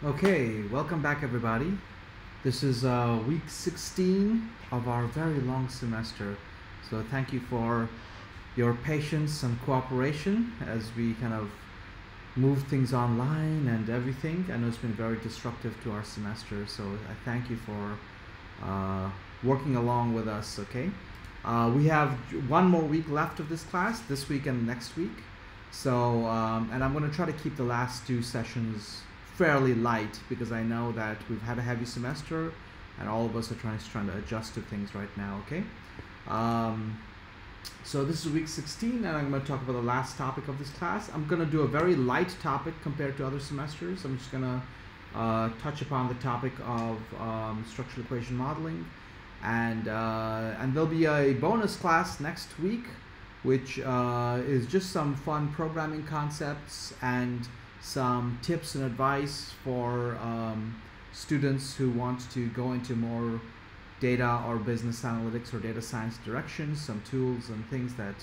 Okay, welcome back everybody. This is week 16 of our very long semester. So thank you for your patience and cooperation as we kind of move things online and everything. I know it's been very disruptive to our semester, so I thank you for working along with us, okay? We have one more week left of this class, this week and next week. So, and I'm going to try to keep the last two sessions fairly light because I know that we've had a heavy semester and all of us are trying to adjust to things right now, okay? So this is week 16 and I'm going to talk about the last topic of this class. I'm going to do a very light topic compared to other semesters. I'm just going to touch upon the topic of structural equation modeling, and there'll be a bonus class next week which is just some fun programming concepts and some tips and advice for students who want to go into more data or business analytics or data science directions, some tools and things that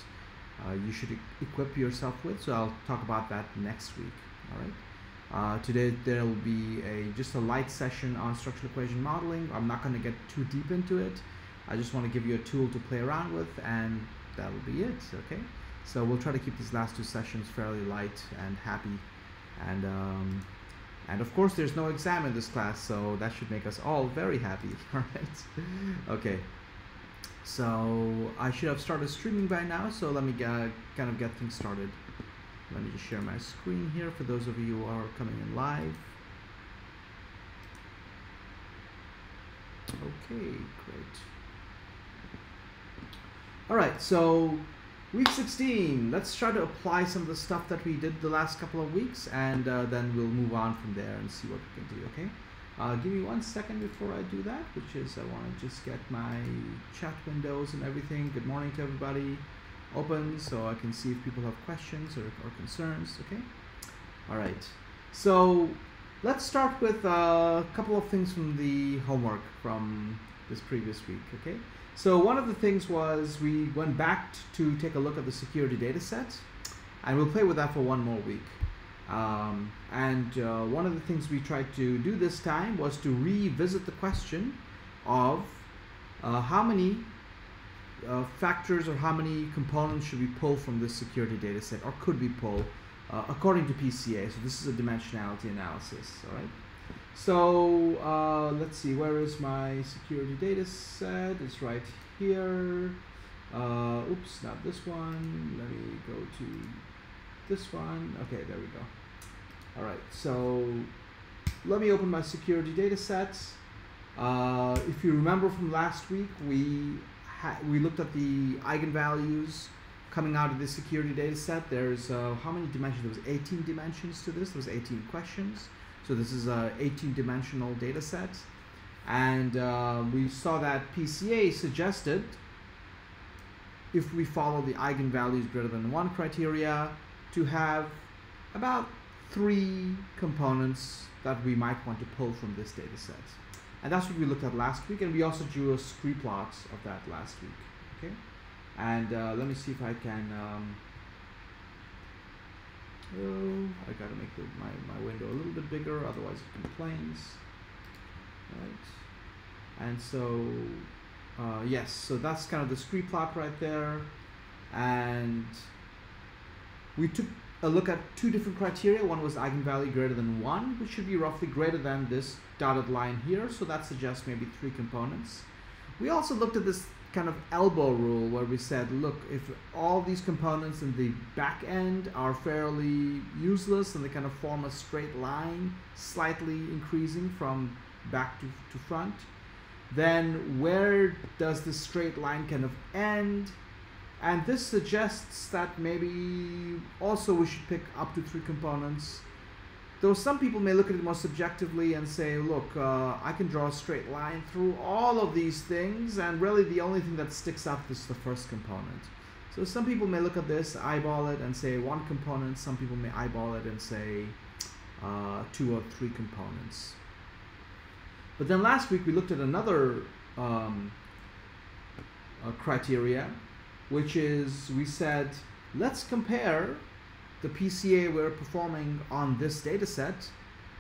you should equip yourself with. So I'll talk about that next week. All right. Today there will be just a light session on structural equation modeling. I'm not going to get too deep into it. I just want to give you a tool to play around with, and that will be it. Okay. So we'll try to keep these last two sessions fairly light and happy. And of course there's no exam in this class, so that should make us all very happy. All right. Okay. So I should have started streaming by now, so let me kind of get things started. Let me just share my screen here for those of you who are coming in live. Okay, great. All right, so week 16, let's try to apply some of the stuff that we did the last couple of weeks, and then we'll move on from there and see what we can do, okay? Give me 1 second before I do that, which is I want to just get my chat windows and everything. Good morning to everybody open so I can see if people have questions or concerns, okay? All right, so let's start with a couple of things from the homework from this previous week, okay? So one of the things was we went back to take a look at the security data set, and we'll play with that for one more week. One of the things we tried to do this time was to revisit the question of how many factors or how many components should we pull from this security data set, or could we pull according to PCA. So this is a dimensionality analysis, all right? So let's see, where is my security data set? It's right here. Oops, not this one. Let me go to this one. Okay, there we go. All right, so let me open my security data sets. If you remember from last week, we looked at the eigenvalues coming out of the security data set. There's how many dimensions? There was 18 dimensions to this. There was 18 questions. So this is a 18-dimensional data set, and we saw that PCA suggested if we follow the eigenvalues greater than 1 criteria to have about 3 components that we might want to pull from this data set. And that's what we looked at last week, and we also drew a scree plot of that last week, okay? And let me see if I can I gotta make my window a little bit bigger, otherwise it complains. Right. And so yes, so that's kind of the scree plot right there. And we took a look at 2 different criteria. One was eigenvalue greater than 1, which should be roughly greater than this dotted line here. So that suggests maybe 3 components. We also looked at this kind of elbow rule where we said, look, if all these components in the back end are fairly useless and they kind of form a straight line, slightly increasing from back to front, then where does this straight line kind of end? And this suggests that maybe also we should pick up to 3 components. Though some people may look at it more subjectively and say, look, I can draw a straight line through all of these things, and really the only thing that sticks out is the first component. So some people may look at this, eyeball it, and say 1 component. Some people may eyeball it and say 2 or 3 components. But then last week we looked at another criteria, which is we said, let's compare the PCA we're performing on this data set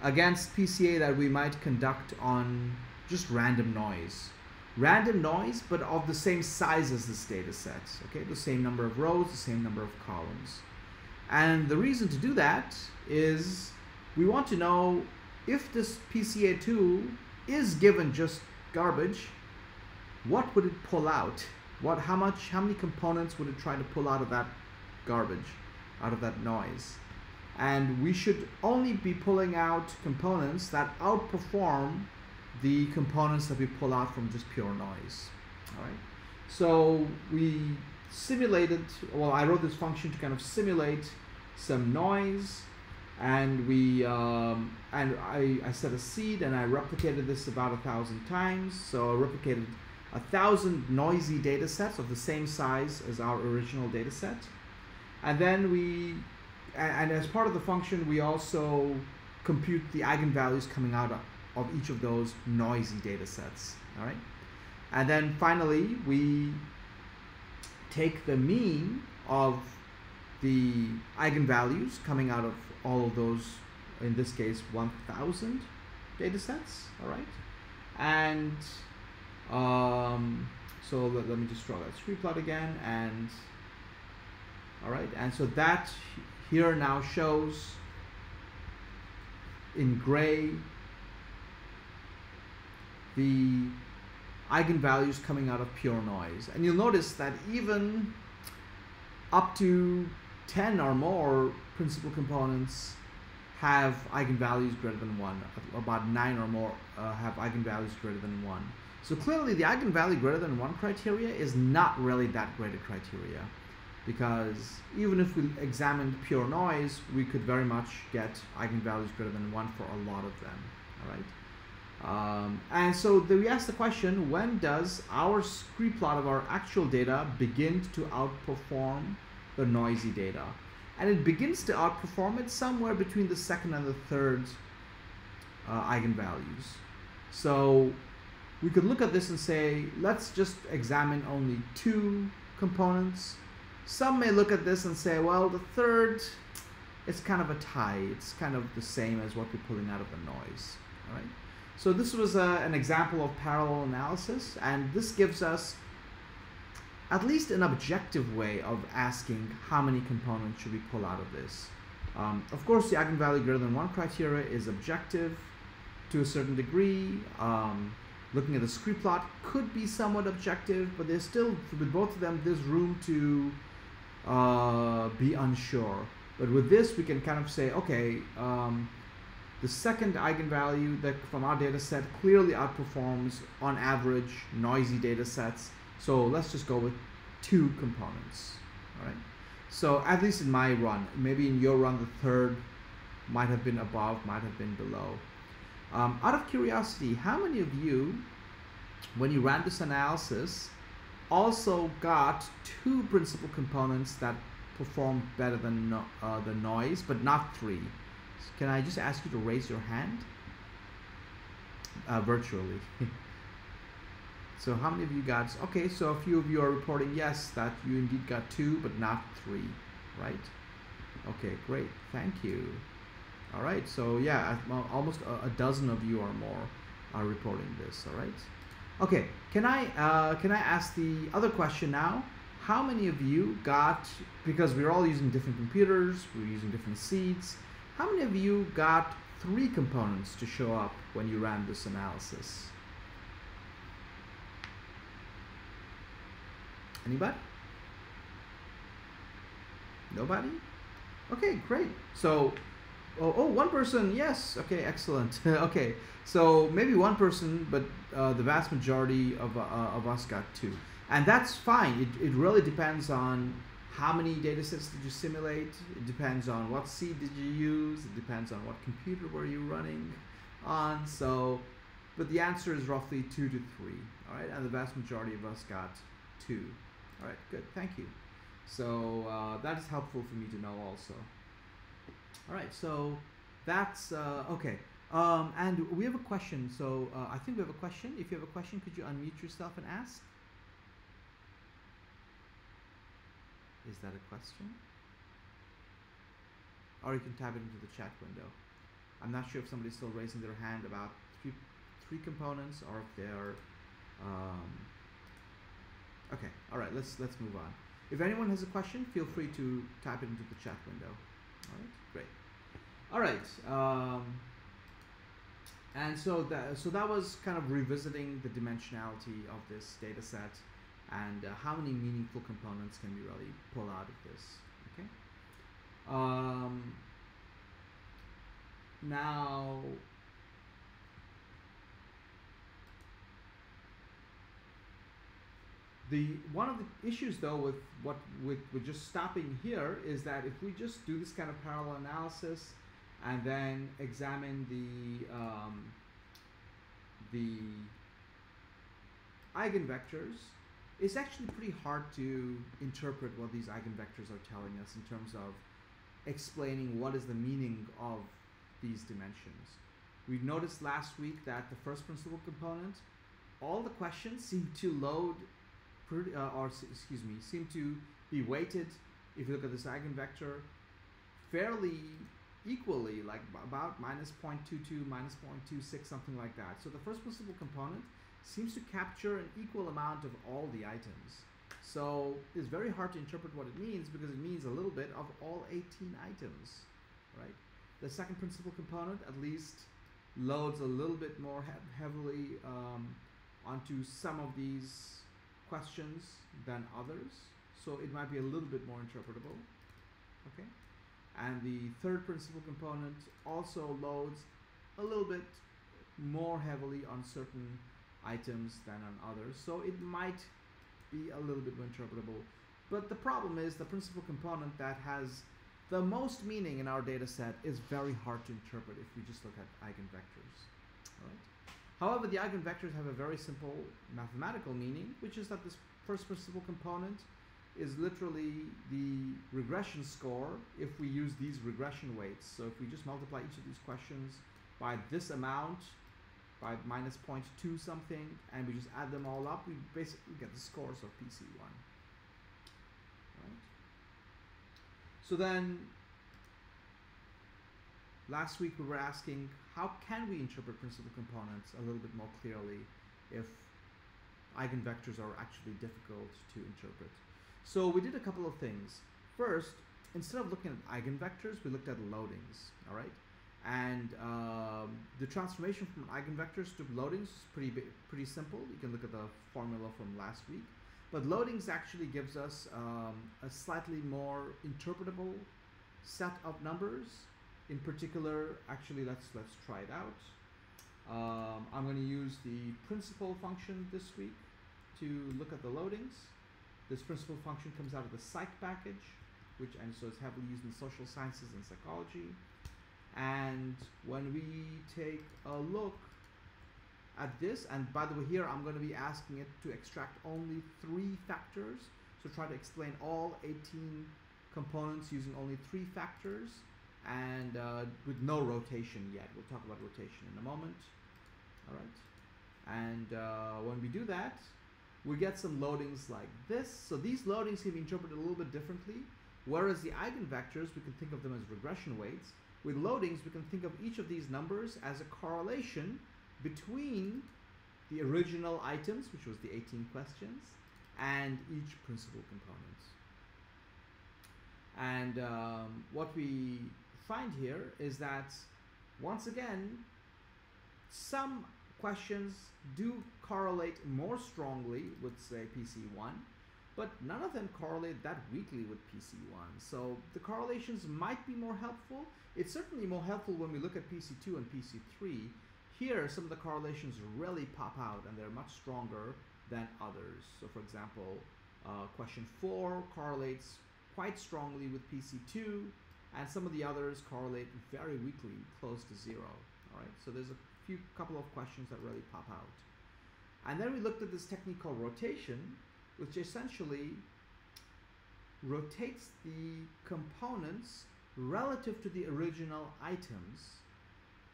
against PCA that we might conduct on just random noise. Random noise, but of the same size as this data set, okay? The same number of rows, the same number of columns. And the reason to do that is we want to know if this PCA2 is given just garbage, what would it pull out? How many components would it try to pull out of that garbage, out of that noise? And we should only be pulling out components that outperform the components that we pull out from just pure noise. All right. So we simulated, well, I wrote this function to kind of simulate some noise, and I set a seed and I replicated this about 1,000 times. So I replicated 1,000 noisy data sets of the same size as our original data set. And then and as part of the function, we also compute the eigenvalues coming out of each of those noisy data sets. All right. And then finally, we take the mean of the eigenvalues coming out of all of those, in this case, 1,000 data sets. All right. And so let me just draw that scree plot again. And all right. And so that here now shows in gray the eigenvalues coming out of pure noise. And you'll notice that even up to 10 or more principal components have eigenvalues greater than 1. About 9 or more have eigenvalues greater than 1. So clearly the eigenvalue greater than 1 criteria is not really that great a criteria, because even if we examined pure noise, we could very much get eigenvalues greater than 1 for a lot of them. All right. And so we ask the question, when does our scree plot of our actual data begin to outperform the noisy data? And it begins to outperform it somewhere between the second and the third eigenvalues. So we could look at this and say, let's just examine only 2 components. Some may look at this and say, well, the third, it's kind of a tie. It's kind of the same as what we're pulling out of the noise. All right. So this was an example of parallel analysis, and this gives us at least an objective way of asking how many components should we pull out of this. Of course, the eigenvalue greater than 1 criteria is objective to a certain degree. Looking at the scree plot could be somewhat objective, but there's still, with both of them, there's room to be unsure. But with this, we can kind of say, okay, the second eigenvalue that from our data set clearly outperforms, on average, noisy data sets. So let's just go with 2 components. All right. So at least in my run, maybe in your run, the third might have been above, might have been below. Out of curiosity, how many of you, when you ran this analysis, also got 2 principal components that performed better than the noise, but not 3? Can I just ask you to raise your hand? Virtually. So how many of you got, okay, so a few of you are reporting yes, that you indeed got 2, but not 3, right? Okay, great, thank you. All right, so yeah, almost a dozen of you or more are reporting this, all right? Okay, can I ask the other question now? How many of you got, because we're all using different computers, we're using different seeds, how many of you got 3 components to show up when you ran this analysis? Anybody? Nobody? Okay, great. So, oh, 1 person, yes. Okay, excellent. Okay, so maybe 1 person, but the vast majority of us got 2. And that's fine. It really depends on how many data sets did you simulate. It depends on what seed did you use. It depends on what computer were you running on. So, but the answer is roughly 2 to 3. All right, and the vast majority of us got 2. All right, good, thank you. So that is helpful for me to know also. All right, so that's okay. And we have a question. So I think we have a question. If you have a question, could you unmute yourself and ask? Is that a question? Or you can type it into the chat window. I'm not sure if somebody's still raising their hand about three components, or if they're okay. All right, let's move on. If anyone has a question, feel free to type it into the chat window. All right, great. All right, and so that was kind of revisiting the dimensionality of this data set, and how many meaningful components can we really pull out of this. Okay. Now, one of the issues though with just stopping here is that if we just do this kind of parallel analysis and then examine the eigenvectors, it's actually pretty hard to interpret what these eigenvectors are telling us in terms of explaining what is the meaning of these dimensions. We noticed last week that the first principal component, all the questions seem to load seem to be weighted, if you look at this eigenvector, fairly equally, like about -0.22, -0.26, something like that. So the first principal component seems to capture an equal amount of all the items. So it's very hard to interpret what it means, because it means a little bit of all 18 items, right? The second principal component at least loads a little bit more heavily onto some of these questions than others, so it might be a little bit more interpretable. Okay, and the third principal component also loads a little bit more heavily on certain items than on others, so it might be a little bit more interpretable. But the problem is the principal component that has the most meaning in our data set is very hard to interpret if we just look at eigenvectors. All right. However, the eigenvectors have a very simple mathematical meaning, which is that this first principal component is literally the regression score if we use these regression weights. So if we just multiply each of these questions by this amount, by -0.2 something, and we just add them all up, we basically get the scores of PC1. Right? So then, last week we were asking, how can we interpret principal components a little bit more clearly if eigenvectors are actually difficult to interpret? So we did a couple of things. First, instead of looking at eigenvectors, we looked at loadings, all right? And the transformation from eigenvectors to loadings is pretty simple. You can look at the formula from last week. But loadings actually gives us a slightly more interpretable set of numbers. In particular, actually, let's try it out. I'm going to use the principal function this week to look at the loadings. This principal function comes out of the psych package, and so it's heavily used in social sciences and psychology. And when we take a look at this, and by the way, here I'm going to be asking it to extract only 3 factors. So try to explain all 18 components using only 3 factors. And with no rotation yet. We'll talk about rotation in a moment. All right. And when we do that, we get some loadings like this. So these loadings can be interpreted a little bit differently. Whereas the eigenvectors, we can think of them as regression weights. With loadings, we can think of each of these numbers as a correlation between the original items, which was the 18 questions, and each principal component. And what we find here is that, once again, some questions do correlate more strongly with, say, PC1, but none of them correlate that weakly with PC1. So the correlations might be more helpful. It's certainly more helpful when we look at PC2 and PC3. Here, some of the correlations really pop out, and they're much stronger than others. So for example, question 4 correlates quite strongly with PC2, and some of the others correlate very weakly, close to 0. All right, so there's a couple of questions that really pop out. And then we looked at this technique called rotation, which essentially rotates the components relative to the original items,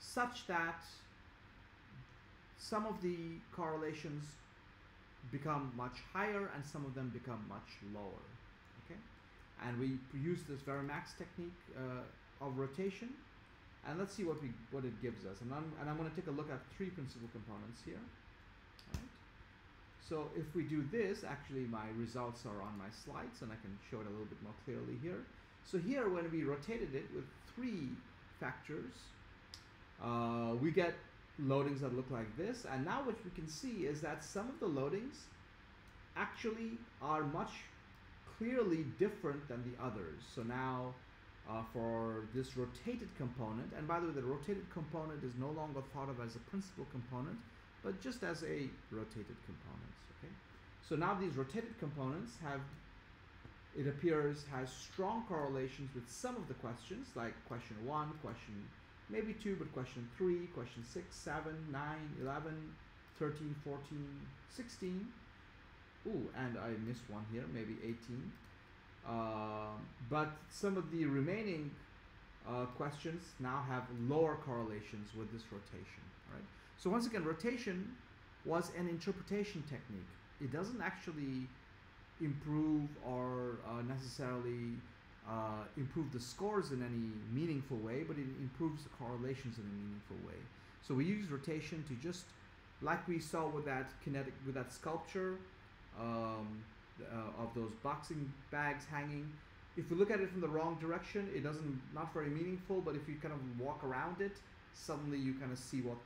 such that some of the correlations become much higher and some of them become much lower. Okay, and we use this Verimax technique of rotation, And let's see what it gives us. And I'm going to take a look at 3 principal components here. All right. So if we do this, actually my results are on my slides, and I can show it a little bit more clearly here. So here, when we rotated it with 3 factors, we get loadings that look like this. And now what we can see is that some of the loadings actually are much clearly different than the others. So now for this rotated component, and by the way, the rotated component is no longer thought of as a principal component, but just as a rotated component. Okay. So now these rotated components have, it appears, has strong correlations with some of the questions, like question 1, question maybe 2, but question 3, question 6, 7, 9, 11, 13, 14, 16. Ooh, and I missed one here, maybe 18. But some of the remaining questions now have lower correlations with this rotation. All right. So once again, rotation was an interpretation technique. It doesn't actually improve or necessarily improve the scores in any meaningful way, but it improves the correlations in a meaningful way. So we use rotation to just, like we saw with that sculpture of those boxing bags hanging. If you look at it from the wrong direction, it not very meaningful, but if you kind of walk around it, suddenly you kind of see what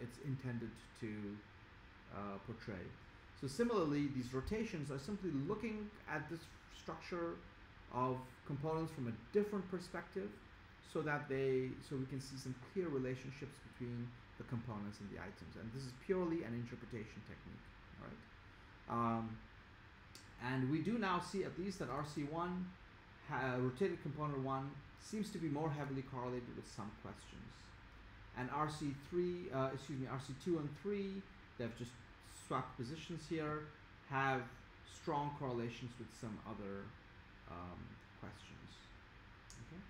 it's intended to portray. So similarly, these rotations are simply looking at this structure of components from a different perspective, so we can see some clear relationships between the components and the items. And this is purely an interpretation technique. All right. And we do now see at least that RC1, rotated component 1, seems to be more heavily correlated with some questions. And RC2 and 3, they've just swapped positions here, have strong correlations with some other questions. Okay.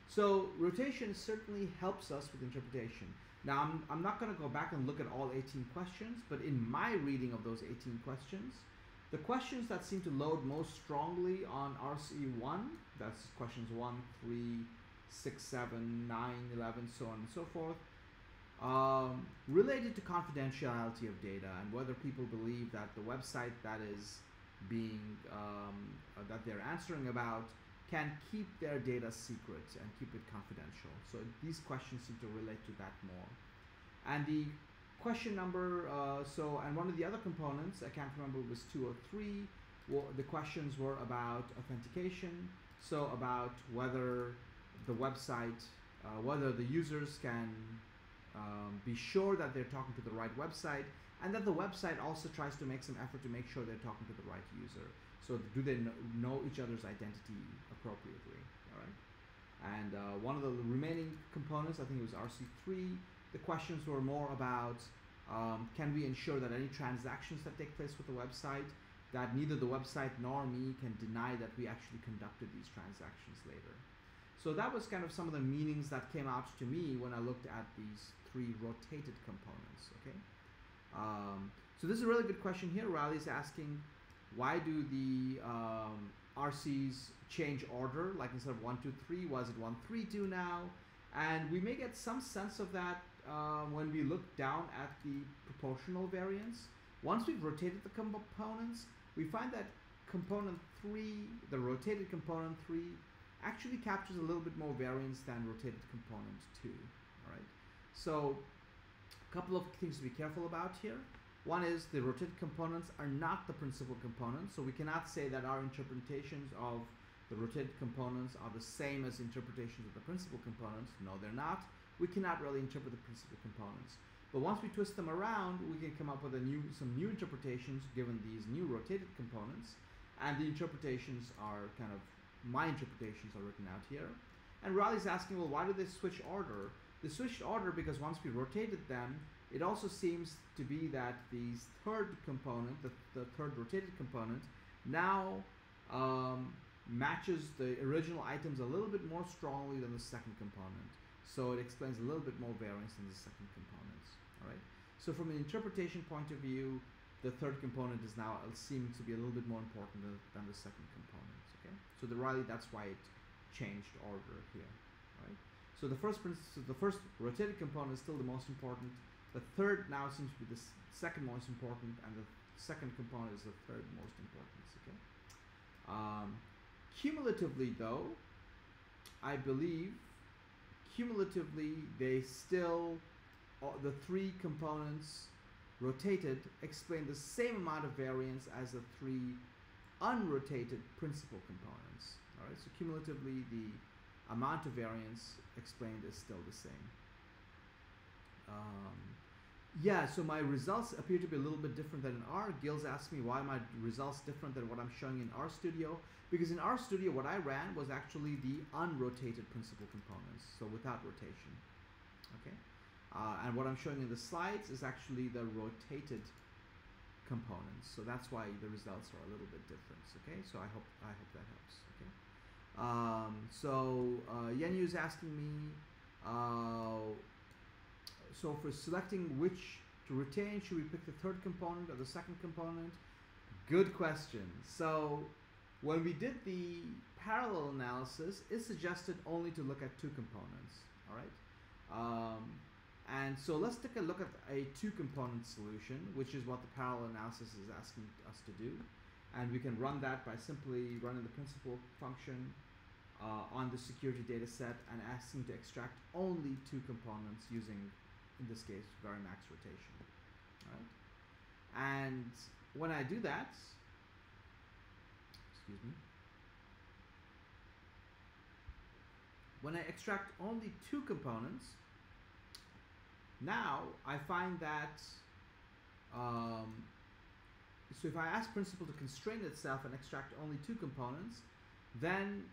So rotation certainly helps us with interpretation. Now I'm not going to go back and look at all 18 questions, but in my reading of those 18 questions, the questions that seem to load most strongly on RC1, that's questions 1, 3, 6, 7, 9, 11, so on and so forth, related to confidentiality of data and whether people believe that the website that is being that they're answering about can keep their data secret and keep it confidential. So these questions seem to relate to that more. And the question number, and one of the other components, I can't remember if it was 2 or 3, the questions were about authentication, so about whether the website, whether the users can be sure that they're talking to the right website, and that the website also tries to make some effort to make sure they're talking to the right user. So do they know each other's identity appropriately? All right. And one of the remaining components, I think it was RC3, the questions were more about can we ensure that any transactions that take place with the website, that neither the website nor me can deny that we actually conducted these transactions later. So that was kind of some of the meanings that came out to me when I looked at these 3 rotated components. Okay. So this is a really good question here. Riley's asking, why do the RCs change order? Like instead of 1, 2, 3, was it 1, 3, 2 now? And we may get some sense of that when we look down at the proportional variance. Once we've rotated the components, we find that component 3, the rotated component 3, actually captures a little bit more variance than rotated component 2. All right. So a couple of things to be careful about here. One is the rotated components are not the principal components, so we cannot say that our interpretations of the rotated components are the same as interpretations of the principal components. No, they're not. We cannot really interpret the principal components. But once we twist them around, we can come up with some new interpretations given these new rotated components. And the interpretations are kind of, my interpretations are written out here. And Raleigh's asking, well, why do they switch order? They switched order because once we rotated them, it also seems to be that the third component, the third rotated component, now matches the original items a little bit more strongly than the second component. So it explains a little bit more variance than the second components. All right. So from an interpretation point of view, the third component is now seeming to be a little bit more important than the second component. Okay. So the Raleigh, that's why it changed order here. Right. So the first rotated component is still the most important. The third now seems to be the second most important, and the second component is the third most important. Okay. Cumulatively, though, I believe cumulatively they still, the three components rotated explain the same amount of variance as the three unrotated principal components. All right. So cumulatively, the amount of variance explained is still the same. Yeah, so my results appear to be a little bit different than in R. Gil's asked me why my results different than what I'm showing in RStudio, because in RStudio what I ran was actually the unrotated principal components, so without rotation. Okay, and what I'm showing in the slides is actually the rotated components, so that's why the results are a little bit different. Okay, so I hope that helps. Okay, Yenyu is asking me. So for selecting which to retain, should we pick the third component or the second component? Good question. So when we did the parallel analysis, it suggested only to look at two components. All right. And so let's take a look at a two-component solution, which is what the parallel analysis is asking us to do. And we can run that by simply running the principal function on the security data set and asking to extract only two components using, in this case, Varimax rotation. All right? And when I do that, excuse me, when I extract only two components, now I find that, so if I ask principal to constrain itself and extract only two components, then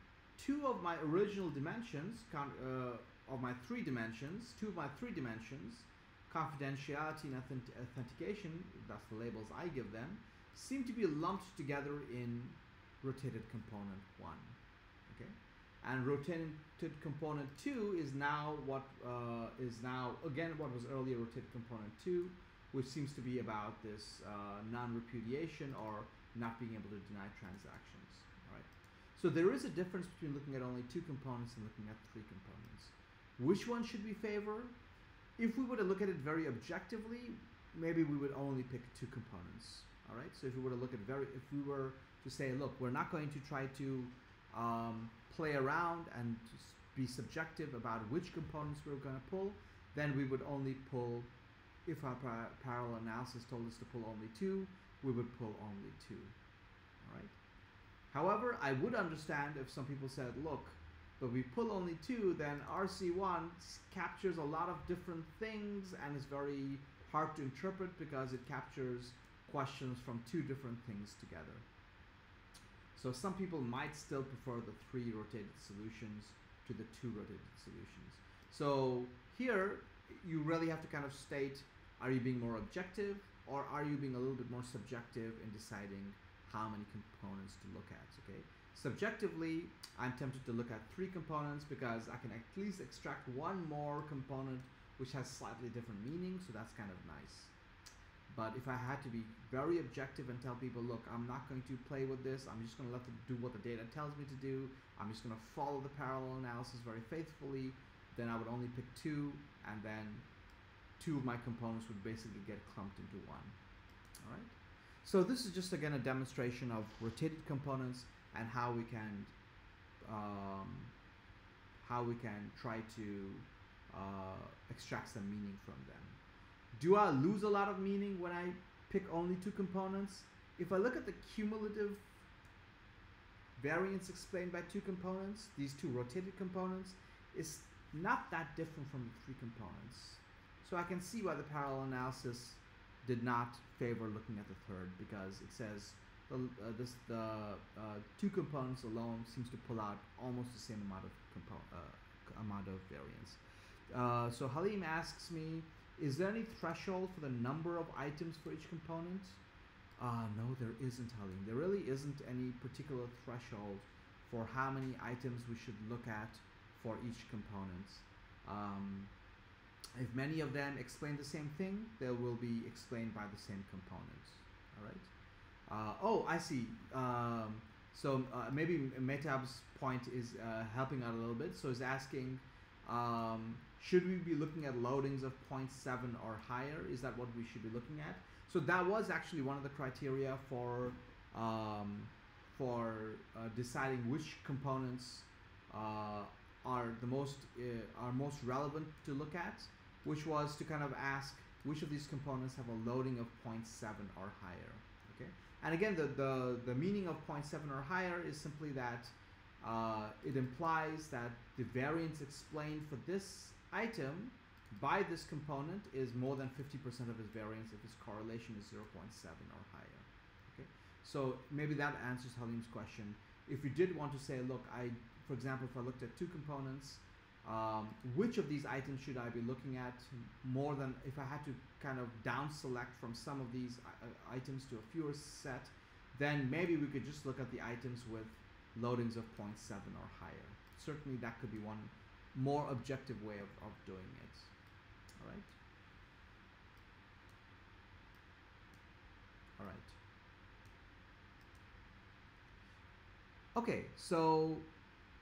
two of my original dimensions, of my three dimensions, confidentiality and authentication, that's the labels I give them, seem to be lumped together in rotated component 1. Okay, and rotated component 2 is now what again what was earlier rotated component 2, which seems to be about this non-repudiation or not being able to deny transactions. All right. So there is a difference between looking at only two components and looking at three components. Which one should we favor? If we were to look at it very objectively, maybe we would only pick two components. All right. So if we were to look at if we were to say, look, we're not going to try to play around and be subjective about which components we're going to pull, then we would only pull. If our parallel analysis told us to pull only two, we would pull only two. All right. However, I would understand if some people said, look, but we pull only two, then RC1 captures a lot of different things and is very hard to interpret because it captures questions from two different things together. So some people might still prefer the three rotated solutions to the two rotated solutions. So here, you really have to kind of state, are you being more objective or are you being a little bit more subjective in deciding how many components to look at? Okay, subjectively, I'm tempted to look at three components because I can at least extract one more component which has slightly different meaning, so that's kind of nice. But if I had to be very objective and tell people, look, I'm not going to play with this, I'm just going to let them do what the data tells me to do, I'm just going to follow the parallel analysis very faithfully, then I would only pick two, and then two of my components would basically get clumped into one. All right. So this is just again a demonstration of rotated components and how we can try to extract some meaning from them. Do I lose a lot of meaning when I pick only two components? If I look at the cumulative variance explained by two components, these two rotated components, is not that different from the three components. So I can see why the parallel analysis did not favor looking at the third, because it says the two components alone seems to pull out almost the same amount of variance. So Halim asks me, is there any threshold for the number of items for each component? No, there isn't, Halim. There really isn't any particular threshold for how many items we should look at for each component. If many of them explain the same thing, they will be explained by the same components. All right. Oh, I see. So maybe Metab's point is helping out a little bit. So he's asking, Should we be looking at loadings of 0.7 or higher? Is that what we should be looking at? So that was actually one of the criteria for deciding which components are most relevant to look at, which was to kind of ask which of these components have a loading of 0.7 or higher. Okay, and again, the meaning of 0.7 or higher is simply that it implies that the variance explained for this item by this component is more than 50% of its variance if its correlation is 0.7 or higher. Okay, so maybe that answers Halim's question. If you did want to say, look, for example, if I looked at two components, which of these items should I be looking at more than, if I had to kind of down select from some of these items to a fewer set, then maybe we could just look at the items with loadings of 0.7 or higher. Certainly that could be one more objective way of doing it. All right. All right. Okay, so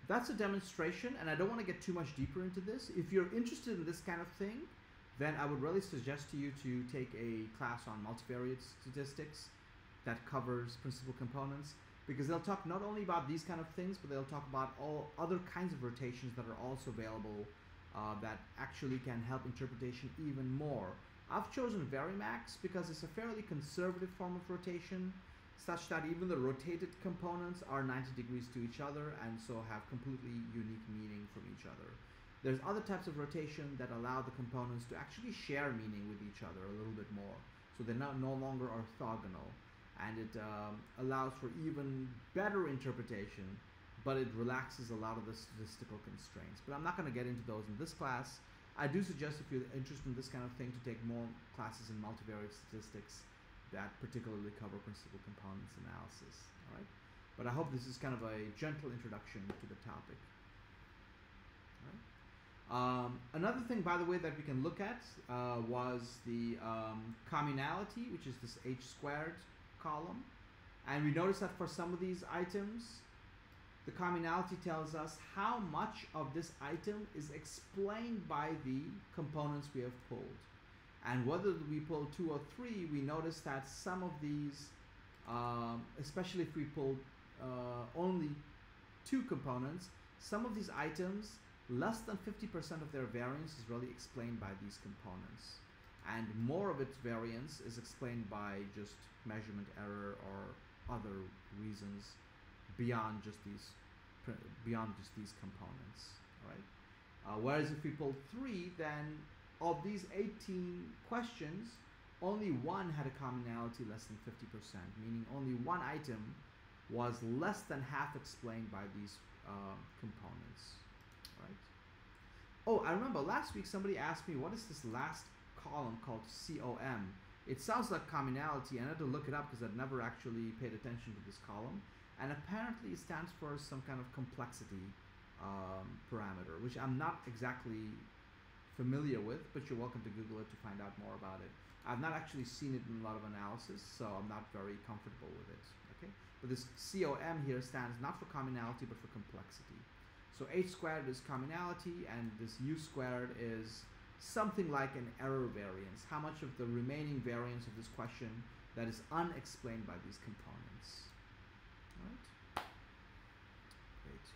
that's a demonstration, and I don't want to get too much deeper into this. If you're interested in this kind of thing, then I would really suggest to you to take a class on multivariate statistics that covers principal components, because they'll talk not only about these kind of things, but they'll talk about all other kinds of rotations that are also available that actually can help interpretation even more. I've chosen Varimax because it's a fairly conservative form of rotation, such that even the rotated components are 90 degrees to each other and so have completely unique meaning from each other. There's other types of rotation that allow the components to actually share meaning with each other a little bit more, so they're no longer orthogonal, and it allows for even better interpretation, but it relaxes a lot of the statistical constraints. But I'm not going to get into those in this class. I do suggest, if you're interested in this kind of thing, to take more classes in multivariate statistics that particularly cover principal components analysis. All right, but I hope this is kind of a gentle introduction to the topic. All right. Another thing, by the way, that we can look at was the communality, which is this h squared column, and we notice that for some of these items, the communality tells us how much of this item is explained by the components we have pulled. And whether we pull 2 or 3, we notice that some of these, especially if we pull only 2 components, some of these items, less than 50% of their variance is really explained by these components. And more of its variance is explained by just measurement error or other reasons beyond just these components. All right. Whereas if we pull 3, then of these 18 questions, only one had a commonality less than 50%, meaning only one item was less than half explained by these components. Right? Oh, I remember last week somebody asked me, what is this last column called COM? It sounds like commonality, and I had to look it up because I'd never actually paid attention to this column. And apparently it stands for some kind of complexity parameter, which I'm not exactly familiar with, but you're welcome to Google it to find out more about it. I've not actually seen it in a lot of analysis, so I'm not very comfortable with it. Okay, but this COM here stands not for commonality, but for complexity. So h squared is commonality, and this u squared is something like an error variance. How much of the remaining variance of this question that is unexplained by these components. All right. Great.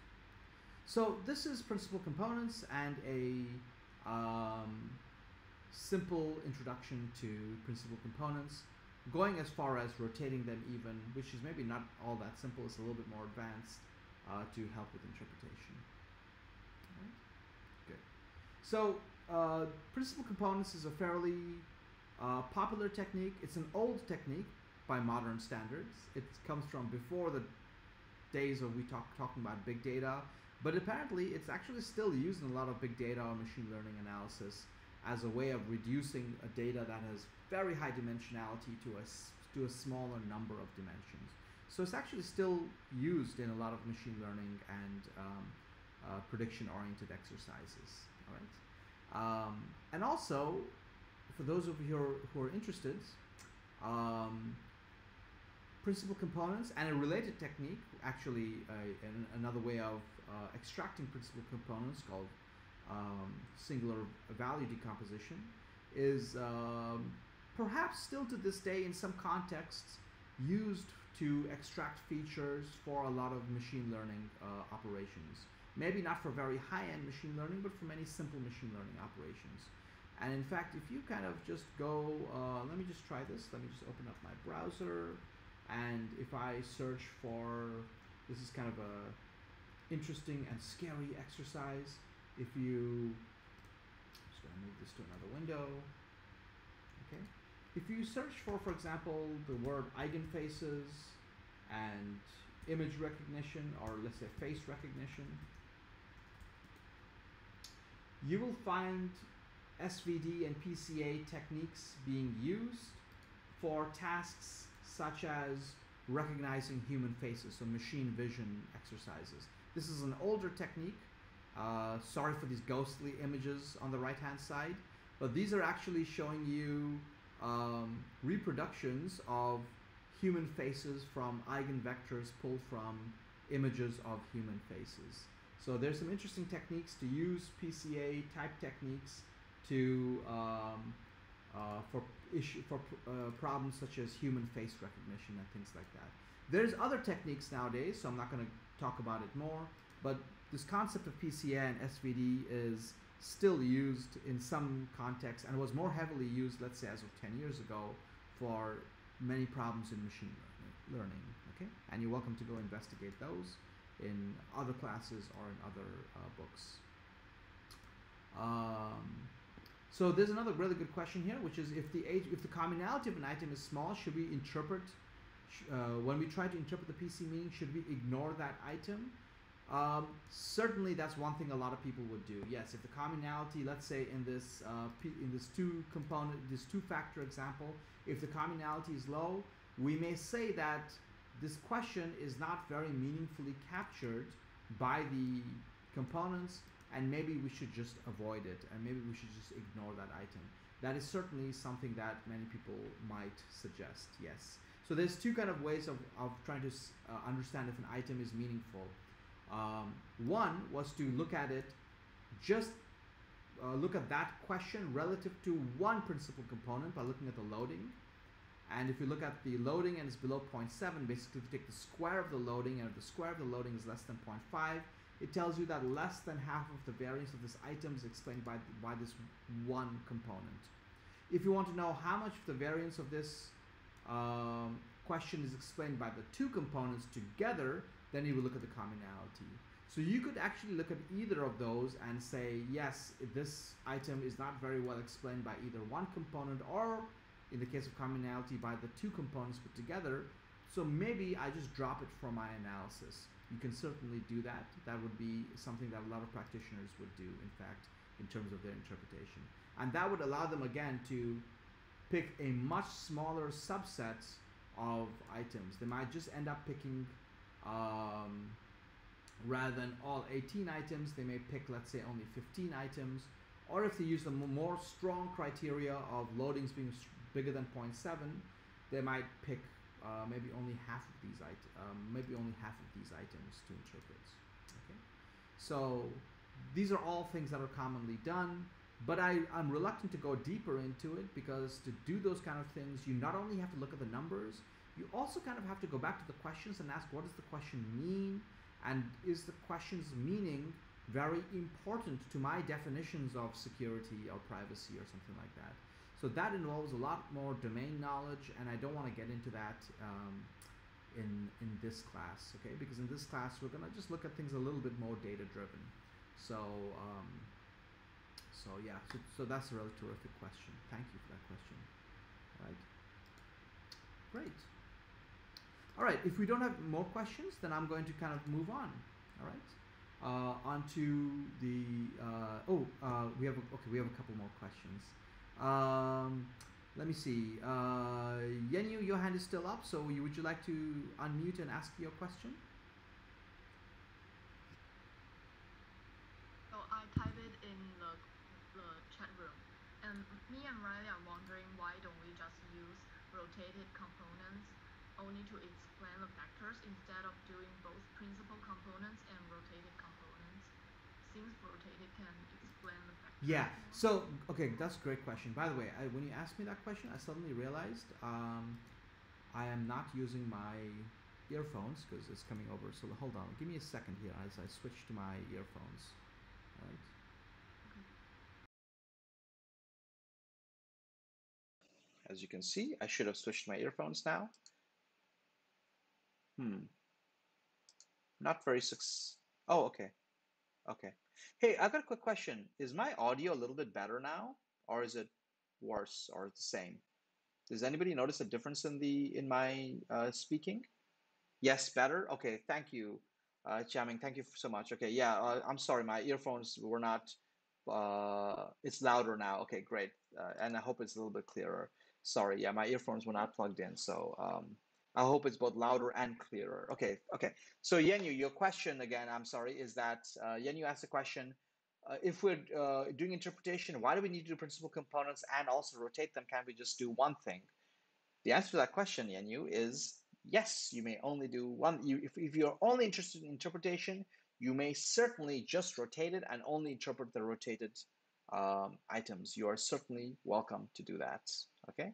So this is principal components and a simple introduction to principal components, going as far as rotating them even, which is maybe not all that simple. It's a little bit more advanced to help with interpretation. All right. Good. So principal components is a fairly popular technique. It's an old technique by modern standards. It comes from before the days of talking about big data, but apparently it's actually still used in a lot of big data or machine learning analysis as a way of reducing a data that has very high dimensionality to a smaller number of dimensions. So it's actually still used in a lot of machine learning and prediction-oriented exercises. All right, and also for those of you who are interested, principal components and a related technique, actually another way of extracting principal components called singular value decomposition, is perhaps still to this day in some contexts used to extract features for a lot of machine learning operations. Maybe not for very high-end machine learning, but for many simple machine learning operations. And in fact, if you kind of just go, let me just try this. Let me just open up my browser. And if I search for, this is kind of a interesting and scary exercise. If you, I'm just going to move this to another window. Okay. If you search for example, the word eigenfaces and image recognition, or let's say face recognition, you will find SVD and PCA techniques being used for tasks such as recognizing human faces, so machine vision exercises. This is an older technique. Sorry for these ghostly images on the right-hand side, but these are actually showing you reproductions of human faces from eigenvectors pulled from images of human faces. So there's some interesting techniques to use PCA type techniques to for problems such as human face recognition and things like that. There's other techniques nowadays, so I'm not going to talk about it more, but this concept of PCA and SVD is still used in some contexts and was more heavily used, let's say, as of 10 years ago for many problems in machine learning. Okay, and you're welcome to go investigate those in other classes or in other books. So there's another really good question here, which is if the commonality of an item is small, should we interpret when we try to interpret the PC meaning, should we ignore that item? Certainly, that's one thing a lot of people would do. Yes, if the commonality, let's say in this two-factor example, if the commonality is low, we may say that this question is not very meaningfully captured by the components, and maybe we should just avoid it, and maybe we should just ignore that item. That is certainly something that many people might suggest, yes. So there's two kind of ways of trying to understand if an item is meaningful. One was to look at it, just look at that question relative to one principal component by looking at the loading. And if you look at the loading and it's below 0.7, basically if you take the square of the loading, and if the square of the loading is less than 0.5, it tells you that less than half of the variance of this item is explained by this one component. If you want to know how much of the variance of this question is explained by the two components together, then you will look at the commonality. So you could actually look at either of those and say, yes, this item is not very well explained by either one component, or in the case of commonality, by the two components put together. So maybe I just drop it from my analysis. You can certainly do that. That would be something that a lot of practitioners would do, in fact, in terms of their interpretation. And that would allow them, again, to pick a much smaller subset of items. They might just end up picking, rather than all 18 items, they may pick, let's say, only 15 items. Or if they use the more strong criteria of loadings being bigger than 0.7, they might pick maybe only half of these items to interpret. Okay, so these are all things that are commonly done, but I'm reluctant to go deeper into it, because to do those kind of things, you not only have to look at the numbers, you also kind of have to go back to the questions and ask, what does the question mean, and is the question's meaning very important to my definitions of security or privacy or something like that. So that involves a lot more domain knowledge, and I don't want to get into that in this class, okay? Because in this class we're gonna just look at things a little bit more data driven. So so yeah, so that's a really terrific question. Thank you for that question. All right, great. All right, if we don't have more questions, then I'm going to kind of move on. All right. Onto the we have a couple more questions. Let me see. Yenyu, your hand is still up, so would you like to unmute and ask your question? So I type it in the chat room, and me and Riley are wondering, why don't we just use rotated components only to explain the vectors instead of doing both principal components and rotated components, since rotated can explain the factor. Yeah. So, okay, that's a great question. By the way, when you asked me that question, I suddenly realized I am not using my earphones because it's coming over. So hold on, give me a second here as I switch to my earphones. All right. As you can see, I should have switched my earphones now. Not very Oh, okay. Okay. Hey, I've got a quick question. Is my audio a little bit better now, or is it worse, or the same? Does anybody notice a difference in my speaking? Yes, better. Okay, thank you, Jiaming. Thank you so much. Okay, yeah, I'm sorry, my earphones were not. It's louder now. Okay, great, and I hope it's a little bit clearer. Sorry, yeah, my earphones were not plugged in, so I hope it's both louder and clearer. Okay, okay. So Yenyu, your question again, I'm sorry, is that Yenyu asked the question, if we're doing interpretation, why do we need to do principal components and also rotate them? Can't we just do one thing? The answer to that question, Yenyu, is yes, you may only do one. If you're only interested in interpretation, you may certainly just rotate it and only interpret the rotated items. You are certainly welcome to do that, okay?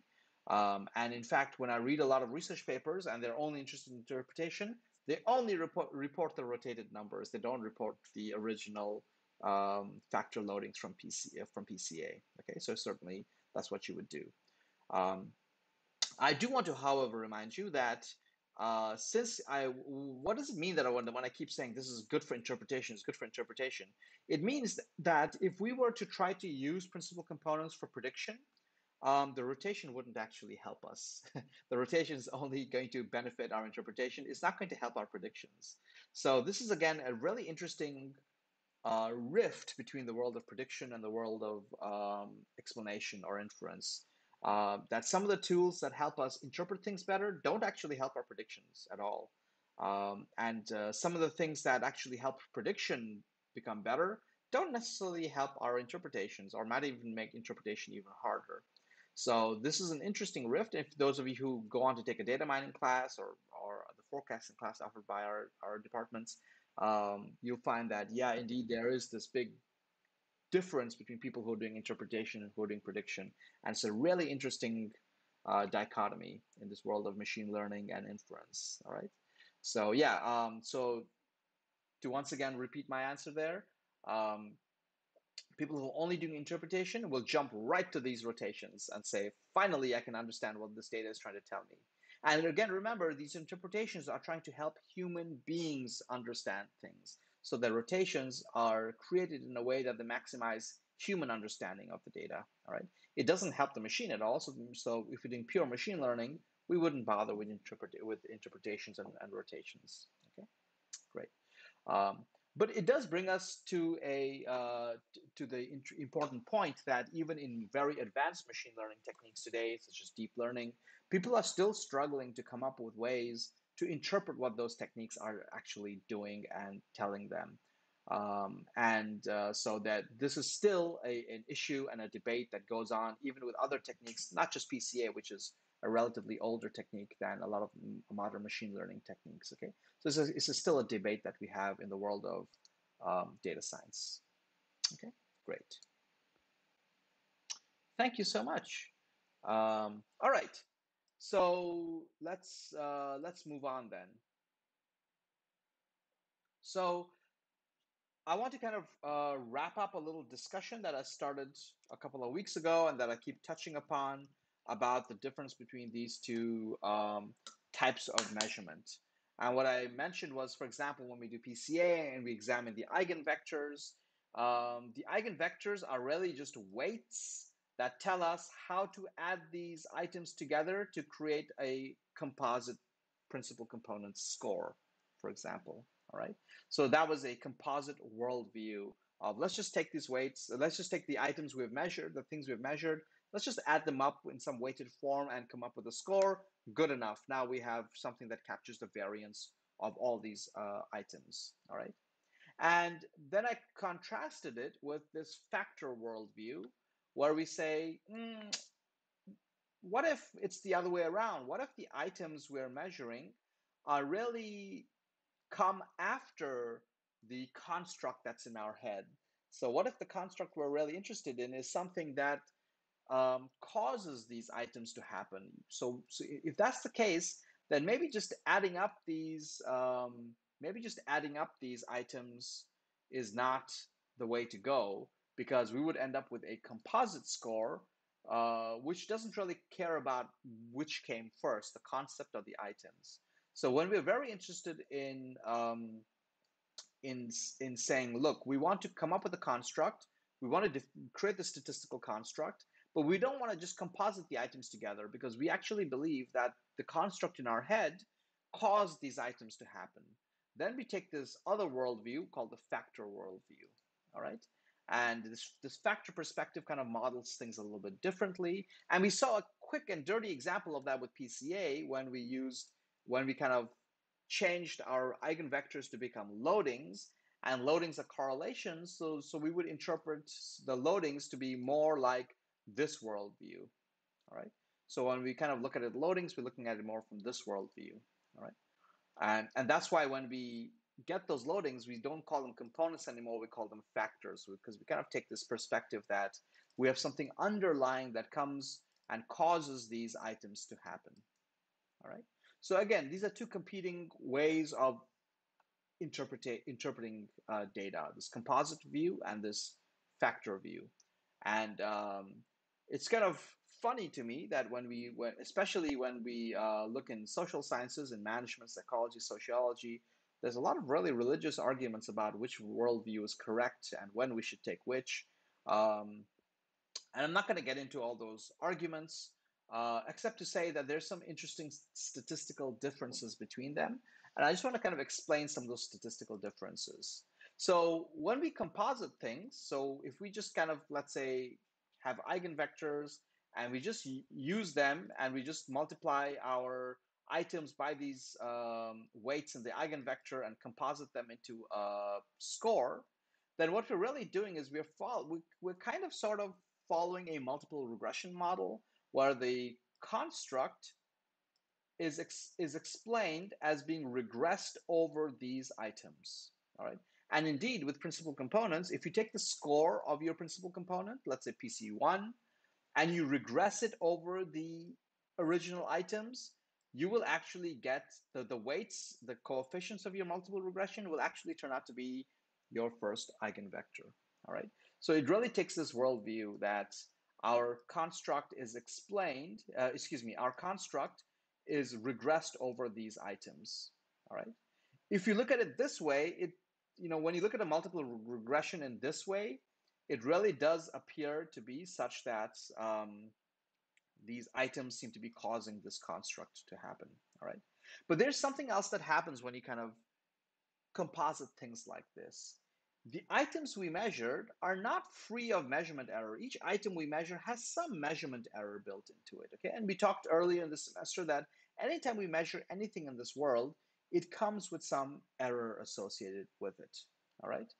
And in fact, when I read a lot of research papers and they're only interested in interpretation, they only report the rotated numbers. They don't report the original factor loadings from PCA, okay? So certainly that's what you would do. I do want to, however, remind you that what does it mean that when I keep saying this is good for interpretation, it's good for interpretation? It means that if we were to try to use principal components for prediction, the rotation wouldn't actually help us. The rotation is only going to benefit our interpretation. It's not going to help our predictions. So this is, again, a really interesting rift between the world of prediction and the world of explanation or inference. That some of the tools that help us interpret things better don't actually help our predictions at all. And some of the things that actually help prediction become better don't necessarily help our interpretations or might even make interpretation even harder. So this is an interesting rift. If those of you who go on to take a data mining class or the forecasting class offered by our departments, you'll find that, yeah, indeed, there is this big difference between people who are doing interpretation and who are doing prediction. And it's a really interesting dichotomy in this world of machine learning and inference, all right? So yeah, so to once again repeat my answer there, people who are only doing interpretation will jump right to these rotations and say, finally, I can understand what this data is trying to tell me. And again, remember, these interpretations are trying to help human beings understand things. So the rotations are created in a way that they maximize human understanding of the data, all right? It doesn't help the machine at all. So if we're doing pure machine learning, we wouldn't bother with interpretations and rotations, okay? Great. But it does bring us to the important point that even in very advanced machine learning techniques today, such as deep learning, people are still struggling to come up with ways to interpret what those techniques are actually doing and telling them. So that this is still an issue and a debate that goes on even with other techniques, not just PCA, which is a relatively older technique than a lot of modern machine learning techniques, okay? So it's still a debate that we have in the world of data science. Okay, great. Thank you so much. All right, so let's move on then. So I want to kind of wrap up a little discussion that I started a couple of weeks ago and that I keep touching upon about the difference between these two types of measurement. And what I mentioned was, for example, when we do PCA and we examine the eigenvectors are really just weights that tell us how to add these items together to create a composite principal component score, for example. All right. So that was a composite worldview of, let's just take these weights, let's just take the items we've measured, the things we've measured, let's just add them up in some weighted form and come up with a score. Good enough. Now we have something that captures the variance of all these items. All right. And then I contrasted it with this factor worldview where we say, what if it's the other way around? What if the items we're measuring are really come after the construct that's in our head. So what if the construct we're really interested in is something that causes these items to happen? So if that's the case, then maybe just adding up these items is not the way to go, because we would end up with a composite score, which doesn't really care about which came first, the concept or the items. So when we're very interested in saying, look, we want to come up with a construct, we want to create the statistical construct, but we don't want to just composite the items together, because we actually believe that the construct in our head caused these items to happen. Then we take this other worldview called the factor worldview, all right? And this factor perspective kind of models things a little bit differently. And we saw a quick and dirty example of that with PCA when we kind of changed our eigenvectors to become loadings, and loadings are correlations. So we would interpret the loadings to be more like this worldview. All right. So when we kind of look at it loadings, we're looking at it more from this worldview. All right. And that's why when we get those loadings, we don't call them components anymore. We call them factors, because we kind of take this perspective that we have something underlying that comes and causes these items to happen. All right. So again, these are two competing ways of interpreting data: this composite view and this factor view. And it's kind of funny to me that especially when we look in social sciences and management, psychology, sociology, there's a lot of really religious arguments about which worldview is correct and when we should take which. And I'm not going to get into all those arguments, except to say that there's some interesting statistical differences between them. And I just want to kind of explain some of those statistical differences. So when we composite things, so if we just kind of, let's say, have eigenvectors and we just use them and we just multiply our items by these weights in the eigenvector and composite them into a score, then what we're really doing is we're kind of sort of following a multiple regression model where the construct is explained as being regressed over these items. All right. And indeed, with principal components, if you take the score of your principal component, let's say PC1, and you regress it over the original items, you will actually get the weights, the coefficients of your multiple regression will actually turn out to be your first eigenvector. All right. So it really takes this worldview that our construct is our construct is regressed over these items. All right. If you look at it this way, when you look at a multiple regression in this way, it really does appear to be such that these items seem to be causing this construct to happen. All right. But there's something else that happens when you kind of composite things like this. The items we measured are not free of measurement error. Each item we measure has some measurement error built into it. Okay. And we talked earlier in the semester that anytime we measure anything in this world, it comes with some error associated with it. All right.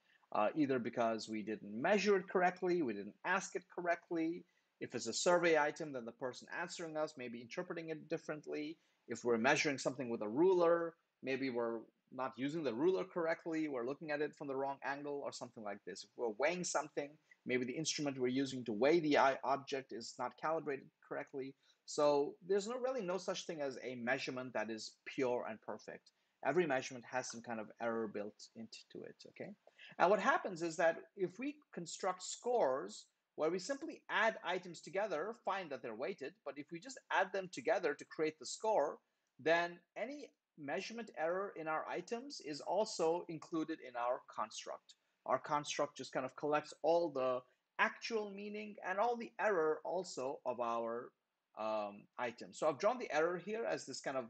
Either because we didn't measure it correctly, we didn't ask it correctly. If it's a survey item, then the person answering us may be interpreting it differently. If we're measuring something with a ruler, maybe we're not using the ruler correctly, we're looking at it from the wrong angle or something like this. If we're weighing something, maybe the instrument we're using to weigh the object is not calibrated correctly. So there's really no such thing as a measurement that is pure and perfect. Every measurement has some kind of error built into it, okay? And what happens is that if we construct scores where we simply add items together, find that they're weighted, but if we just add them together to create the score, then any measurement error in our items is also included in our construct. Our construct just kind of collects all the actual meaning and all the error also of our items. So I've drawn the error here as this kind of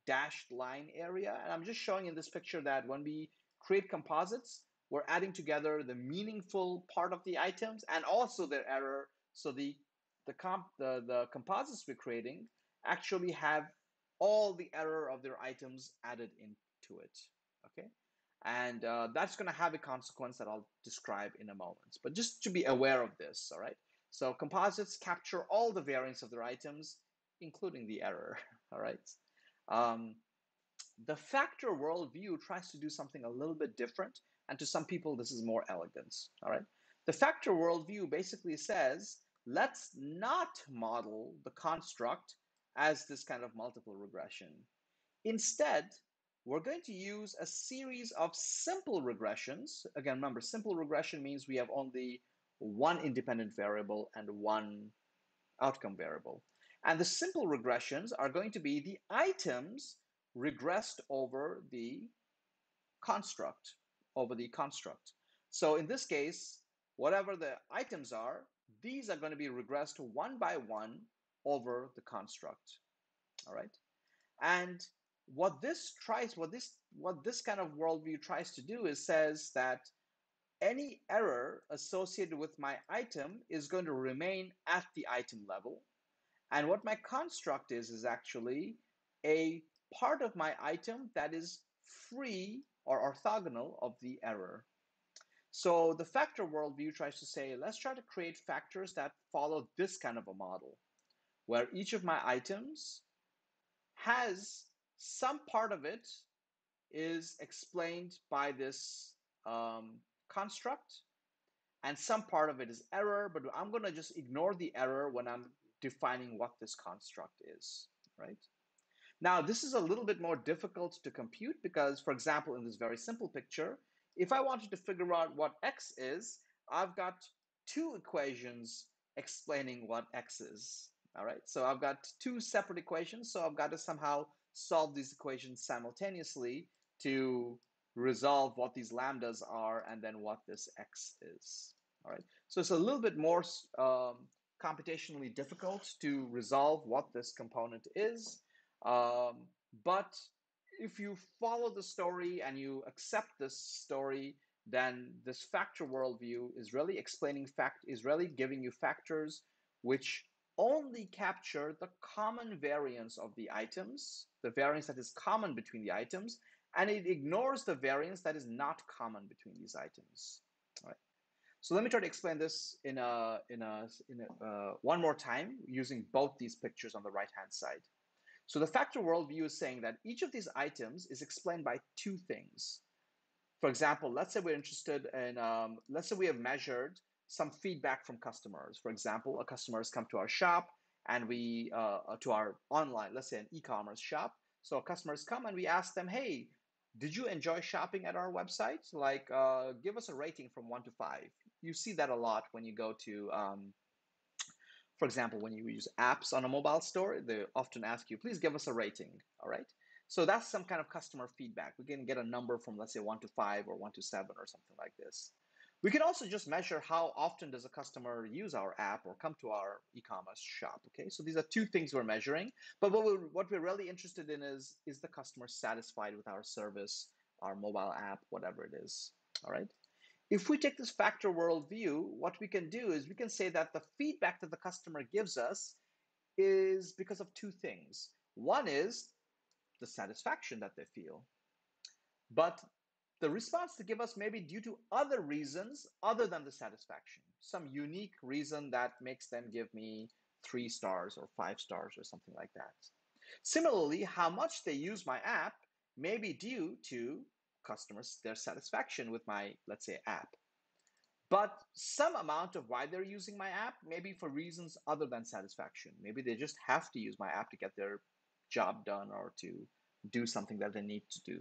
dashed line area, and I'm just showing in this picture that when we create composites, we're adding together the meaningful part of the items and also their error. So the composites we're creating actually have all the error of their items added into it, okay? And that's going to have a consequence that I'll describe in a moment. But just to be aware of this, all right? So composites capture all the variance of their items, including the error, all right? The factor worldview tries to do something a little bit different, And to some people, this is more elegant. All right. The factor worldview basically says, let's not model the construct as this kind of multiple regression. Instead, we're going to use a series of simple regressions. Again, remember, simple regression means we have only one independent variable and one outcome variable. And the simple regressions are going to be the items regressed over the construct, So in this case, whatever the items are, these are going to be regressed one by one over the construct. All right. And what this kind of worldview tries to do is says that any error associated with my item is going to remain at the item level. And what my construct is actually a part of my item that is free or orthogonal of the error. So the factor worldview tries to say, let's try to create factors that follow this kind of a model, where each of my items has some part of it is explained by this construct, and some part of it is error, but I'm going to just ignore the error when I'm defining what this construct is, right? Now, this is a little bit more difficult to compute because, for example, in this very simple picture, if I wanted to figure out what x is, I've got two equations explaining what x is. All right, so I've got two separate equations, so I've got to somehow solve these equations simultaneously to resolve what these lambdas are and then what this x is. All right, so it's a little bit more computationally difficult to resolve what this component is. But if you follow the story and you accept this story, then this factor worldview is really giving you factors which only capture the common variance of the items, the variance that is common between the items, and it ignores the variance that is not common between these items. All right. So let me try to explain this in one more time using both these pictures on the right-hand side. So the factor worldview is saying that each of these items is explained by two things. For example, let's say we're interested in, let's say we have measured some feedback from customers. For example, a customer has come to our shop and to our online, let's say an e-commerce shop. So customers come and we ask them, hey, did you enjoy shopping at our website? Like, give us a rating from 1 to 5. You see that a lot when you go to, for example, when you use apps on a mobile store, they often ask you, please give us a rating, all right? So that's some kind of customer feedback. We can get a number from, let's say, 1 to 5 or 1 to 7 or something like this. We can also just measure how often does a customer use our app or come to our e-commerce shop, okay? So these are two things we're measuring, but what we're really interested in is the customer satisfied with our service, our mobile app, whatever it is, all right? If we take this factor worldview, what we can do is we can say that the feedback that the customer gives us is because of two things. One is the satisfaction that they feel, but the response they give us may be due to other reasons other than the satisfaction, some unique reason that makes them give me 3 stars or 5 stars or something like that. Similarly, how much they use my app may be due to customers, their satisfaction with my, let's say, app. But some amount of why they're using my app may be for reasons other than satisfaction. Maybe they just have to use my app to get their job done or to do something that they need to do.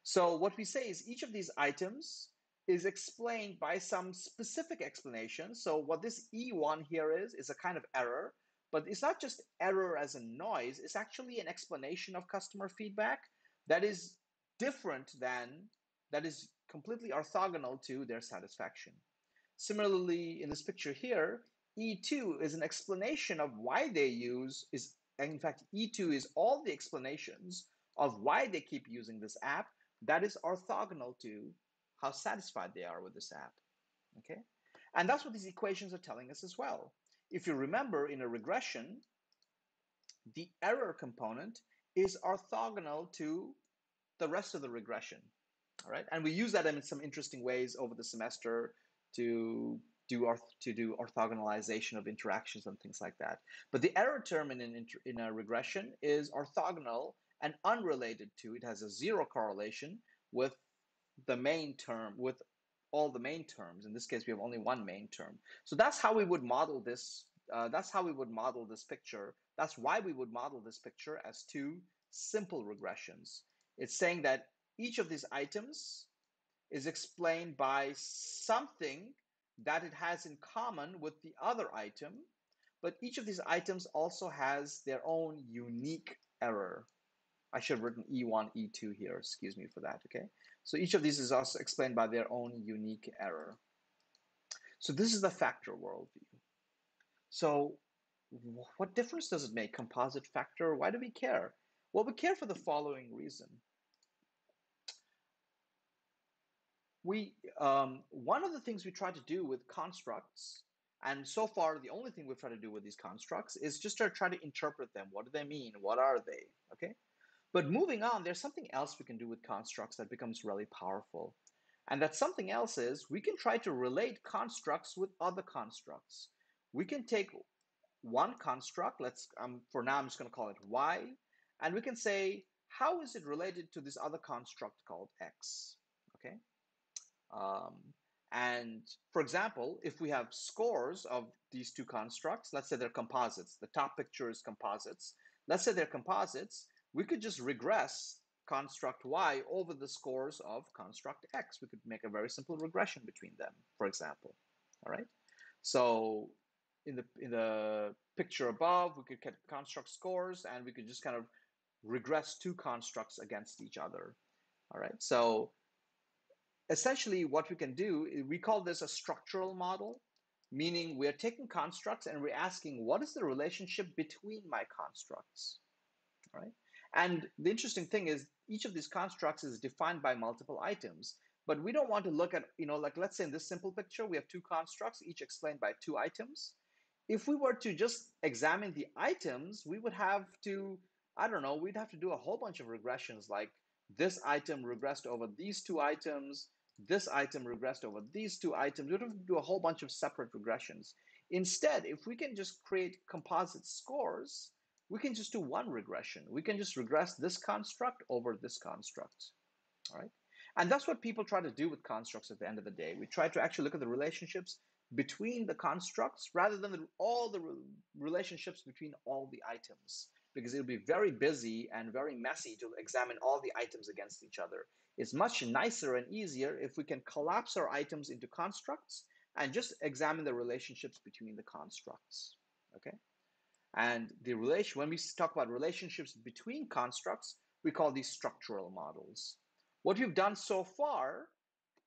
So what we say is each of these items is explained by some specific explanation. So what this E1 here is a kind of error, but it's not just error as a noise, it's actually an explanation of customer feedback that is different than, that is completely orthogonal to their satisfaction. Similarly, in this picture here, E2 is an explanation of why they use, in fact, E2 is all the explanations of why they keep using this app that is orthogonal to how satisfied they are with this app, okay? And that's what these equations are telling us as well. If you remember, in a regression, the error component is orthogonal to the rest of the regression, all right? And we use that in some interesting ways over the semester to do orthogonalization of interactions and things like that. But the error term in a regression is orthogonal and unrelated to, it has a zero correlation with the main term, with all the main terms. In this case, we have only one main term. So that's how we would model this. That's how we would model this picture. That's why we would model this picture as two simple regressions. It's saying that each of these items is explained by something that it has in common with the other item, but each of these items also has their own unique error. I should have written E1, E2 here, excuse me for that, okay? So each of these is also explained by their own unique error. So this is the factor worldview. So what difference does it make, composite factor? Why do we care? Well, we care for the following reason. One of the things we try to do with constructs, and so far the only thing we've tried to do with these constructs, is just to try to interpret them. What do they mean? What are they? Okay. But moving on, there's something else we can do with constructs that becomes really powerful. And that something else is we can try to relate constructs with other constructs. We can take one construct, for now I'm just going to call it y, and we can say, how is it related to this other construct called x? Okay. And for example, if we have scores of these two constructs, let's say they're composites, the top picture is composites, let's say they're composites, we could just regress construct y over the scores of construct x. We could make a very simple regression between them, for example. All right. So in the picture above, we could get construct scores, and we could just kind of regress two constructs against each other. All right. So essentially what we can do, we call this a structural model, meaning we're taking constructs and we're asking, what is the relationship between my constructs? All right. And the interesting thing is each of these constructs is defined by multiple items, but we don't want to look at, like let's say in this simple picture, we have two constructs, each explained by two items. If we were to just examine the items, we would have to, I don't know, we'd have to do a whole bunch of regressions, like this item regressed over these two items, this item regressed over these two items. We'd have to do a whole bunch of separate regressions. Instead, if we can just create composite scores, we can just do one regression. We can just regress this construct over this construct, all right? And that's what people try to do with constructs at the end of the day. We try to actually look at the relationships between the constructs rather than all the relationships between all the items, because it'll be very busy and very messy to examine all the items against each other. It's much nicer and easier if we can collapse our items into constructs and just examine the relationships between the constructs, okay? And when we talk about relationships between constructs, we call these structural models. What we've done so far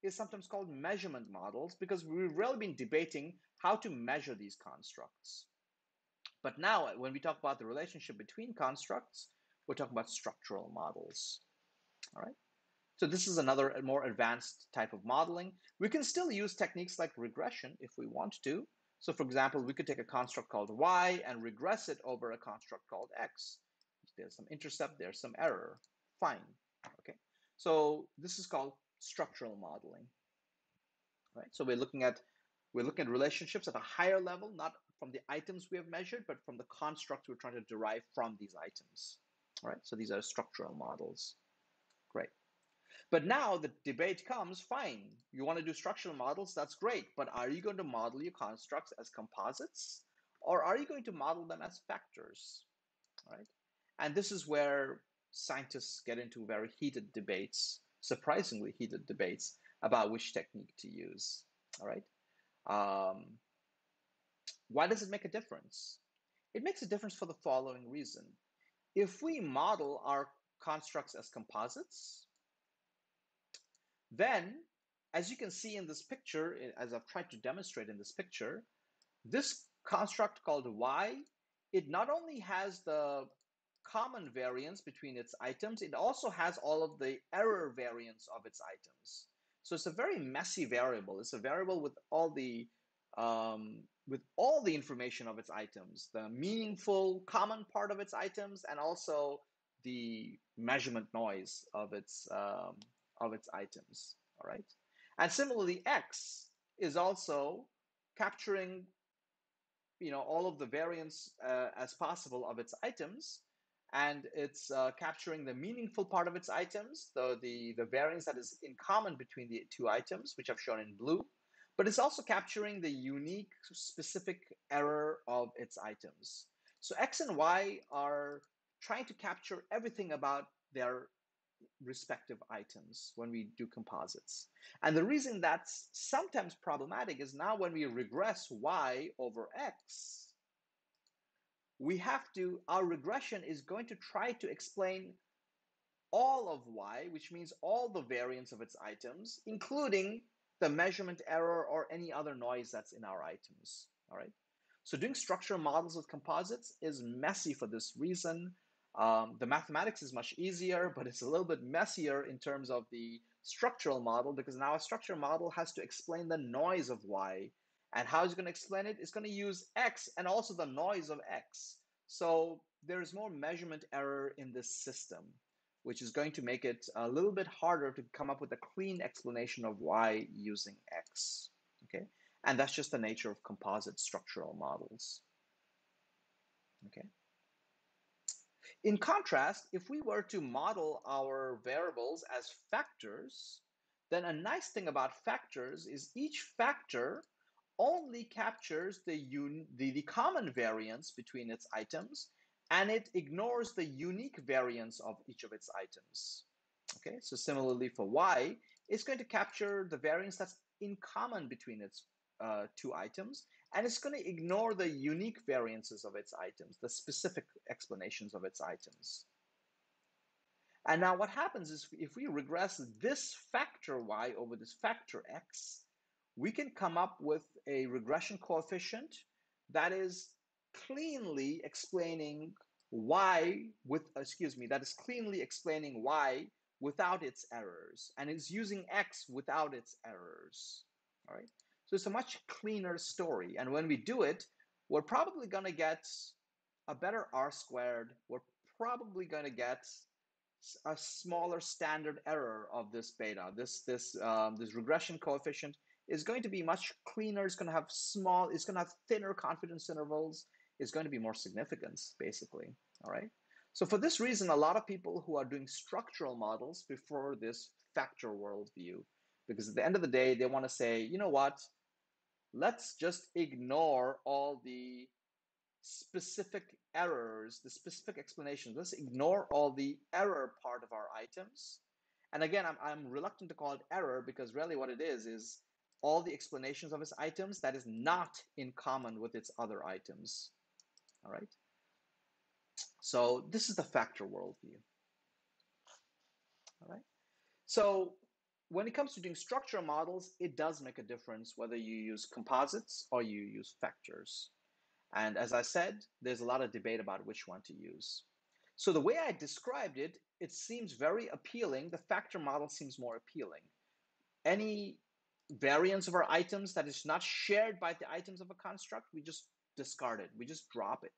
is sometimes called measurement models, because we've really been debating how to measure these constructs. But now, when we talk about the relationship between constructs, we're talking about structural models. All right. So this is another more advanced type of modeling. We can still use techniques like regression if we want to. So for example, we could take a construct called y and regress it over a construct called x. There's some intercept, there's some error. Fine. Okay. So this is called structural modeling. Right? So we're looking at relationships at a higher level, not from the items we have measured, but from the constructs we're trying to derive from these items. All right. So these are structural models. Great. But now the debate comes, fine, you want to do structural models, that's great, but are you going to model your constructs as composites, or are you going to model them as factors, right? And this is where scientists get into very heated debates, surprisingly heated debates, about which technique to use, all right? Why does it make a difference? It makes a difference for the following reason. If we model our constructs as composites, then, as you can see in this picture, as I've tried to demonstrate in this picture, this construct called y, it not only has the common variance between its items, it also has all of the error variance of its items. So it's a very messy variable. It's a variable with all the information of its items, the meaningful common part of its items, and also the measurement noise of its items, all right? And similarly, x is also capturing all of the variance as possible of its items, and it's capturing the meaningful part of its items, the variance that is in common between the two items, which I've shown in blue, but it's also capturing the unique specific error of its items. So X and Y are trying to capture everything about their respective items when we do composites. And the reason that's sometimes problematic is now when we regress Y over X, our regression is going to try to explain all of Y, which means all the variance of its items, including the measurement error or any other noise that's in our items, all right? So doing structural models with composites is messy for this reason. The mathematics is much easier, but it's a little bit messier in terms of the structural model, because now a structural model has to explain the noise of Y. And how is it going to explain it? It's going to use X and also the noise of X. So there's more measurement error in this system, which is going to make it a little bit harder to come up with a clean explanation of Y using X, okay? And that's just the nature of composite structural models, okay? In contrast, if we were to model our variables as factors, then a nice thing about factors is each factor only captures the common variance between its items, and it ignores the unique variance of each of its items. Okay, so similarly for Y, it's going to capture the variance that's in common between its two items, and it's going to ignore the unique variances of its items, the specific explanations of its items. And now what happens is if we regress this factor Y over this factor X, we can come up with a regression coefficient that is cleanly explaining Y without its errors, and is using X without its errors, all right? So it's a much cleaner story, and when we do it, we're probably going to get a better R-squared. We're probably going to get a smaller standard error of this beta. This regression coefficient is going to be much cleaner. It's going to have thinner confidence intervals. It's going to be more significance, basically, all right? So for this reason, a lot of people who are doing structural models prefer this factor worldview, because at the end of the day, they want to say, you know what, let's just ignore all the specific errors, the specific explanations. Let's ignore all the error part of our items. And again, I'm reluctant to call it error, because really what it is all the explanations of its items that is not in common with its other items, all right? So this is the factor worldview, all right? So when it comes to doing structural models, it does make a difference whether you use composites or you use factors. And as I said, there's a lot of debate about which one to use. So the way I described it, it seems very appealing. The factor model seems more appealing. Any variance of our items that is not shared by the items of a construct, we just discard it. We just drop it.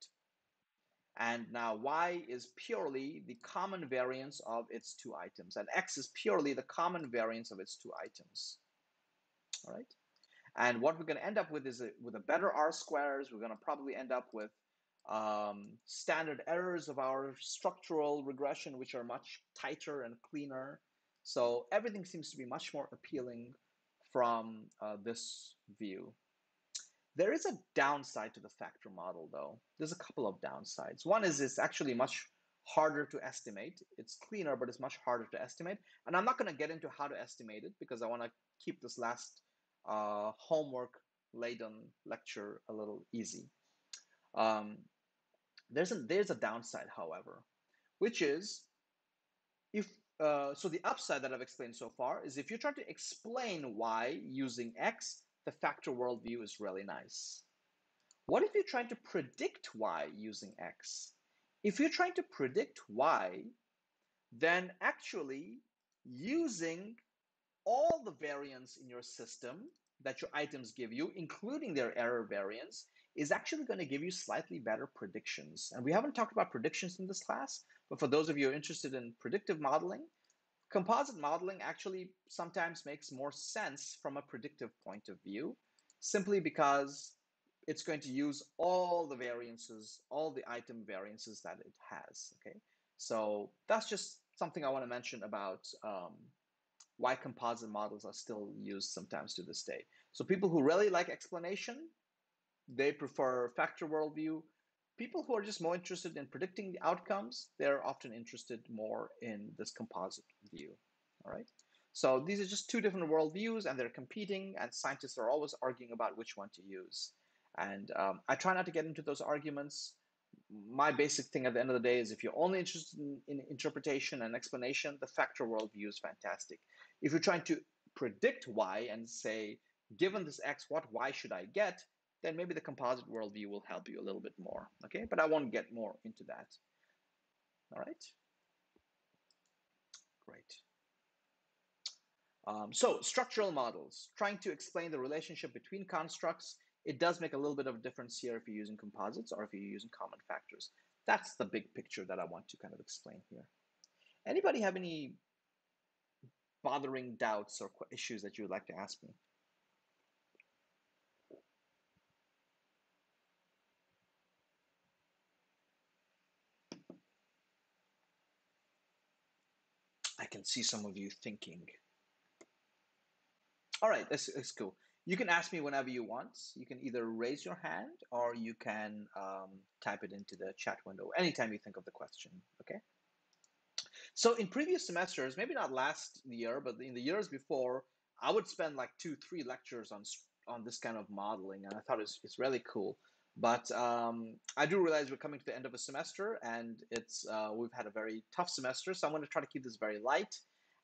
And now Y is purely the common variance of its two items, and X is purely the common variance of its two items, all right? And what we're going to end up with is with a better R-squares. We're going to probably end up with standard errors of our structural regression, which are much tighter and cleaner. So everything seems to be much more appealing from this view. There is a downside to the factor model, though. There's a couple of downsides. One is it's actually much harder to estimate. It's cleaner, but it's much harder to estimate. And I'm not going to get into how to estimate it, because I want to keep this last homework-laden lecture a little easy. There's a downside, however, which is so the upside that I've explained so far is if you're trying to explain Y using X, the factor worldview is really nice. What if you're trying to predict Y using X? If you're trying to predict Y, then actually using all the variance in your system that your items give you, including their error variance, is actually going to give you slightly better predictions. And we haven't talked about predictions in this class, but for those of you who are interested in predictive modeling, composite modeling actually sometimes makes more sense from a predictive point of view, simply because it's going to use all the variances, all the item variances that it has, okay? So that's just something I want to mention about why composite models are still used sometimes to this day. So people who really like explanation, they prefer factor worldview. People who are just more interested in predicting the outcomes, they're often interested more in this composite view, all right? So these are just two different worldviews, and they're competing, and scientists are always arguing about which one to use. And I try not to get into those arguments. My basic thing at the end of the day is if you're only interested in interpretation and explanation, the factor worldview is fantastic. If you're trying to predict y and say, given this x, what y should I get, then maybe the composite worldview will help you a little bit more, okay? But I won't get more into that. All right, great. So structural models, trying to explain the relationship between constructs. It does make a little bit of a difference here if you're using composites or if you're using common factors. That's the big picture that I want to kind of explain here. Anybody have any bothering doubts or issues that you would like to ask me? I can see some of you thinking. All right, that's cool. You can ask me whenever you want. You can either raise your hand or you can type it into the chat window anytime you think of the question, okay? So in previous semesters, maybe not last year, but in the years before, I would spend like 2-3 lectures on this kind of modeling, and I thought it's really cool. But I do realize we're coming to the end of a semester, and it's we've had a very tough semester, so I'm going to try to keep this very light.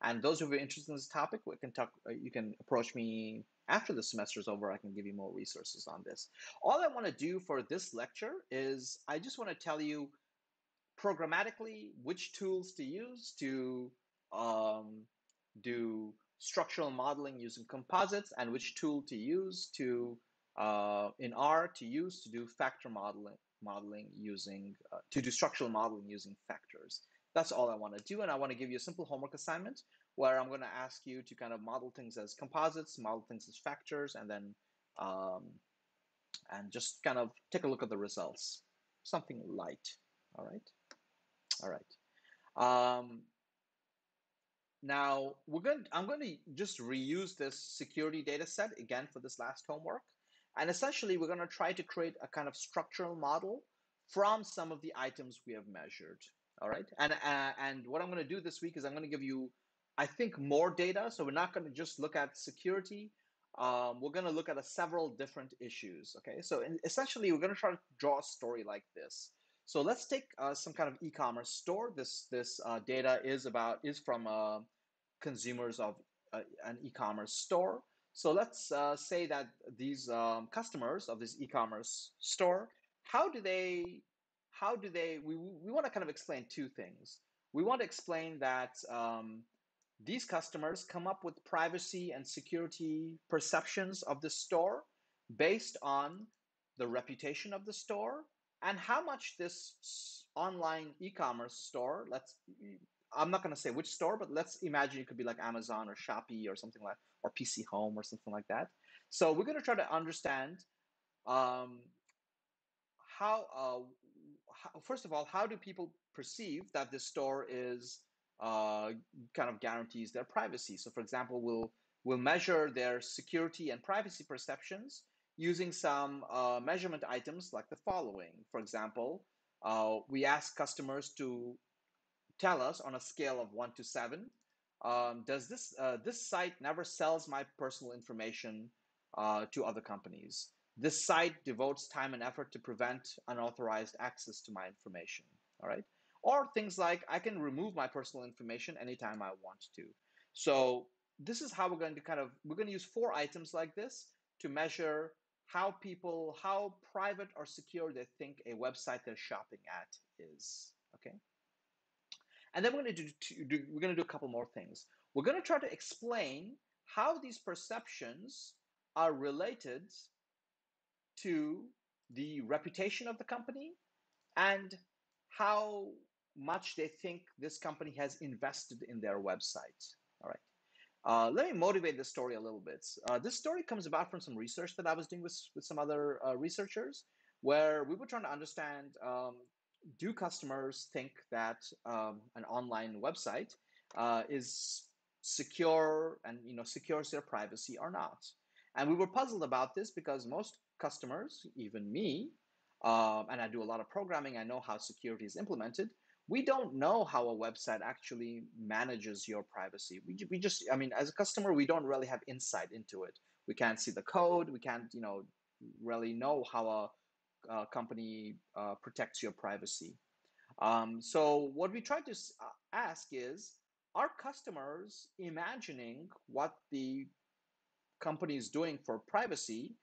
And those who are interested in this topic, we can talk. You can approach me after the semester is over. I can give you more resources on this. All I want to do for this lecture is I just want to tell you programmatically which tools to use to do structural modeling using composites, and which tool to use to in R to use to do factor modeling using to do structural modeling using factors. That's all I want to do, and I want to give you a simple homework assignment where I'm going to ask you to kind of model things as composites, model things as factors, and then and just kind of take a look at the results. Something light. All right. All right. Now I'm going to just reuse this security data set again for this last homework. And essentially, we're going to try to create a kind of structural model from some of the items we have measured. All right. And what I'm going to do this week is I'm going to give you, I think, more data. So we're not going to just look at security. We're going to look at several different issues. Okay. So essentially, we're going to try to draw a story like this. So let's take some kind of e-commerce store. This data is from consumers of an e-commerce store. So let's say that these customers of this e-commerce store, we want to kind of explain two things. We want to explain that these customers come up with privacy and security perceptions of the store based on the reputation of the store and how much this online e-commerce store, I'm not going to say which store, but let's imagine it could be like Amazon or Shopee or something like, or PC Home or something like that. So we're going to try to understand first of all, how do people perceive that this store is kind of guarantees their privacy? So for example, we'll measure their security and privacy perceptions using some measurement items like the following. For example, we ask customers to tell us on a scale of 1 to 7, does this site never sells my personal information to other companies? This site devotes time and effort to prevent unauthorized access to my information, all right? Or things like, I can remove my personal information anytime I want to. So this is how we're going to use 4 items like this to measure how private or secure they think a website they're shopping at is, okay? And then we're going to do a couple more things. We're going to try to explain how these perceptions are related to the reputation of the company and how much they think this company has invested in their website. All right. Let me motivate this story a little bit. This story comes about from some research that I was doing with some other researchers, where we were trying to understand, do customers think that an online website is secure and secures their privacy or not? And we were puzzled about this because most customers, even me, and I do a lot of programming, I know how security is implemented. We don't know how a website actually manages your privacy. We just, I mean, as a customer, we don't really have insight into it. We can't see the code. We can't, really know how a company protects your privacy. So what we try to ask is, are customers imagining what the company is doing for privacy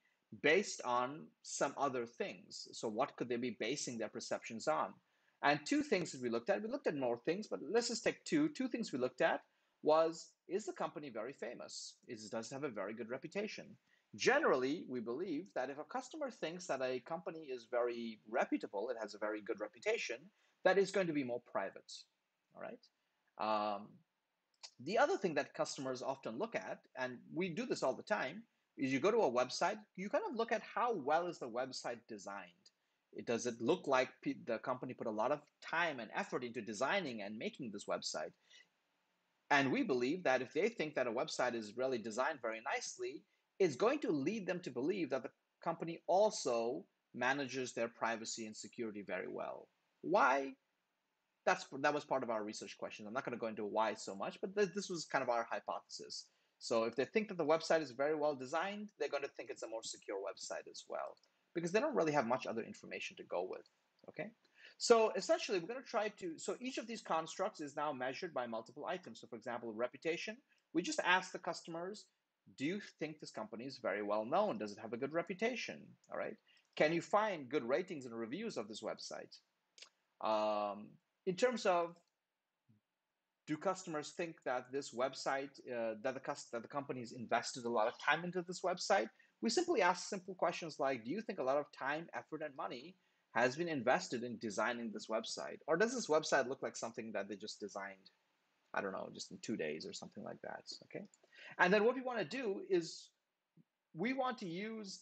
based on some other things? So what could they be basing their perceptions on? And two things that we looked at more things, but let's just take two things we looked at was, is the company very famous? Does it have a very good reputation? Generally, we believe that if a customer thinks that a company is very reputable, it has a very good reputation, that is going to be more private. All right. The other thing that customers often look at, and we do this all the time, is you go to a website, you kind of look at how well is the website designed. Does it look like the company put a lot of time and effort into designing and making this website? And we believe that if they think that a website is really designed very nicely, it's going to lead them to believe that the company also manages their privacy and security very well. Why? That was part of our research question. I'm not going to go into why so much, but this was kind of our hypothesis. So if they think that the website is very well designed, they're going to think it's a more secure website as well, because they don't really have much other information to go with. Okay. So essentially, we're going to try to, so each of these constructs is now measured by multiple items. So for example, reputation, we just ask the customers, do you think this company is very well known? Does it have a good reputation? All right. Can you find good ratings and reviews of this website? In terms of, do customers think that this website, that the company has invested a lot of time into this website? We simply ask simple questions like, do you think a lot of time, effort, and money has been invested in designing this website? Or does this website look like something that they just designed, I don't know, just in 2 days or something like that, okay? And then what we want to do is we want to use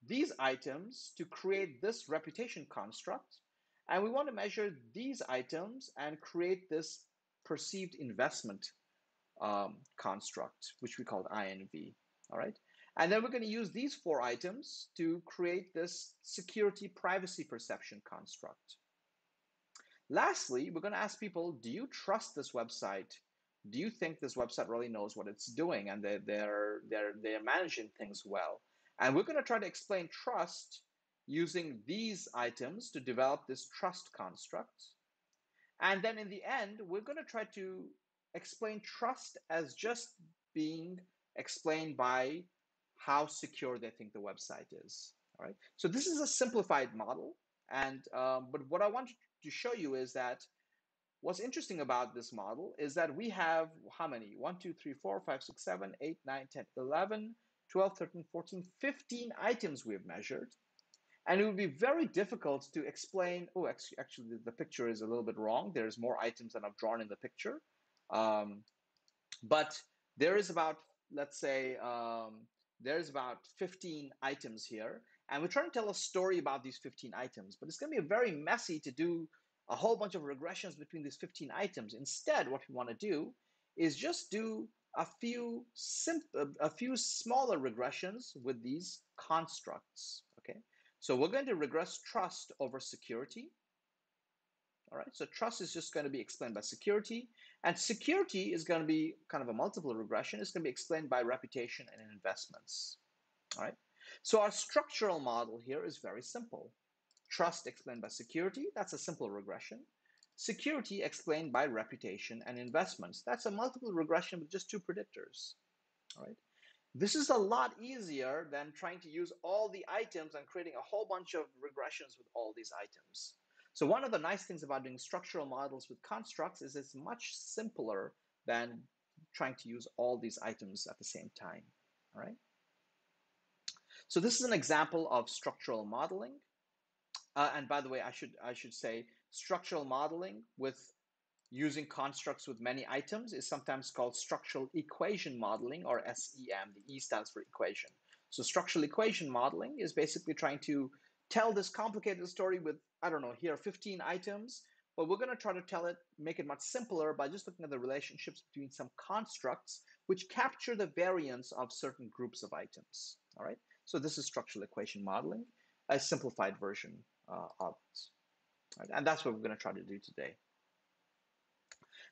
these items to create this reputation construct. And we want to measure these items and create this perceived investment construct, which we call INV, all right? And then we're going to use these 4 items to create this security privacy perception construct. Lastly, we're going to ask people, do you trust this website? Do you think this website really knows what it's doing and they're managing things well? And we're going to try to explain trust using these items to develop this trust construct. And then in the end, we're going to try to explain trust as just being explained by how secure they think the website is. All right. So this is a simplified model. And but what I want to show you is that what's interesting about this model is that we have how many? 1, 2, 3, 4, 5, 6, 7, 8, 9, 10, 11, 12, 13, 14, 15 items we've measured. And it would be very difficult to explain, oh, actually the picture is a little bit wrong. There's more items than I've drawn in the picture. But there is about, let's say, there's about 15 items here. And we're trying to tell a story about these 15 items, but it's going to be very messy to do a whole bunch of regressions between these 15 items. Instead, what we want to do is just do a few smaller regressions with these constructs, okay? So we're going to regress trust over security. All right, so trust is just going to be explained by security, and security is going to be kind of a multiple regression. It's going to be explained by reputation and investments. All right, so our structural model here is very simple. Trust explained by security, that's a simple regression. Security explained by reputation and investments, that's a multiple regression with just 2 predictors. All right. This is a lot easier than trying to use all the items and creating a whole bunch of regressions with all these items. So one of the nice things about doing structural models with constructs is it's much simpler than trying to use all these items at the same time. All right. So this is an example of structural modeling. And by the way, I should say structural modeling with using constructs with many items is sometimes called structural equation modeling, or SEM. The E stands for equation. So structural equation modeling is basically trying to tell this complicated story with, I don't know, here are 15 items, but we're going to try to tell it, make it much simpler by just looking at the relationships between some constructs which capture the variance of certain groups of items. All right. So this is structural equation modeling, a simplified version of it. Right? And that's what we're going to try to do today.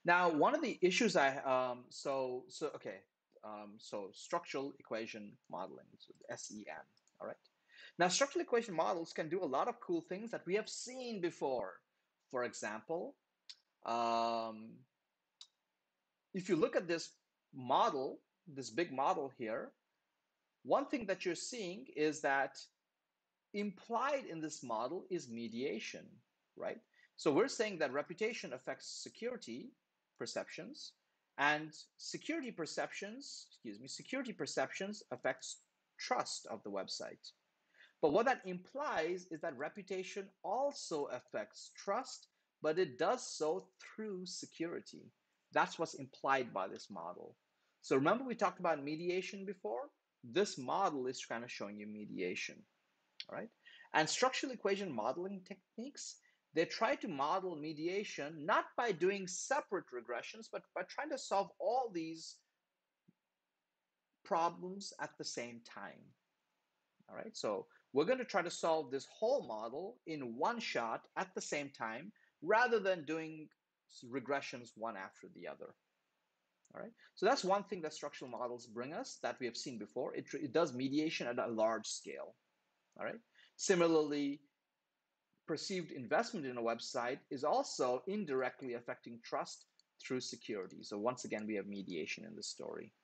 Now, one of the issues so structural equation modeling, so SEM. All right. Now, structural equation models can do a lot of cool things that we have seen before. For example, if you look at this model, this big model here, one thing that you're seeing is that implied in this model is mediation, right? So we're saying that reputation affects security perceptions, and security perceptions affects trust of the website. But what that implies is that reputation also affects trust, but it does so through security. That's what's implied by this model. So remember we talked about mediation before? This model is kind of showing you mediation, all right? And structural equation modeling techniques, they try to model mediation not by doing separate regressions, but by trying to solve all these problems at the same time. All right, so we're going to try to solve this whole model in one shot at the same time, rather than doing regressions one after the other. All right, so that's one thing that structural models bring us that we have seen before. It does mediation at a large scale. All right, similarly, perceived investment in a website is also indirectly affecting trust through security. So once again, we have mediation in the story.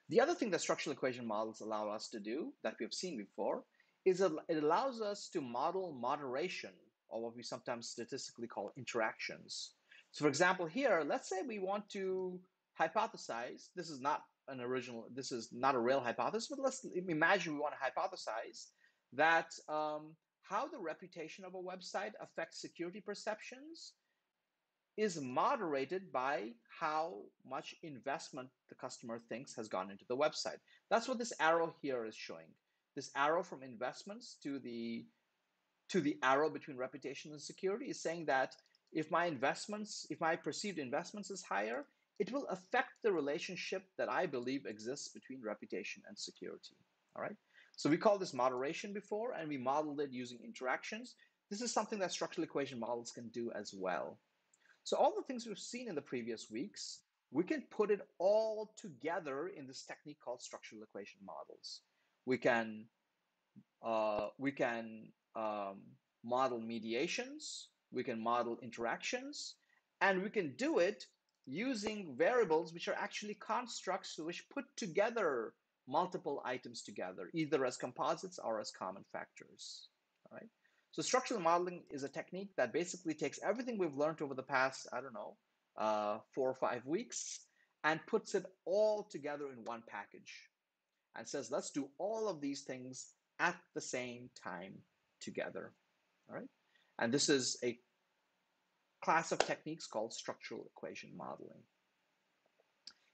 The other thing that structural equation models allow us to do that we have seen before is it allows us to model moderation, or what we sometimes statistically call interactions. So for example, here, let's say we want to hypothesize, this is not a real hypothesis, but let's imagine we want to hypothesize that how the reputation of a website affects security perceptions is moderated by how much investment the customer thinks has gone into the website. That's what this arrow here is showing. This arrow from investments to the arrow between reputation and security is saying that if my perceived investments is higher, it will affect the relationship that I believe exists between reputation and security. All right. So we called this moderation before, and we modeled it using interactions. This is something that structural equation models can do as well. So all the things we've seen in the previous weeks, we can put it all together in this technique called structural equation models. We can model mediations, we can model interactions, and we can do it using variables which are actually constructs which put together multiple items together, either as composites or as common factors. All right. So structural modeling is a technique that basically takes everything we've learned over the past, 4 or 5 weeks, and puts it all together in one package and says, let's do all of these things at the same time together. All right. And this is a class of techniques called structural equation modeling.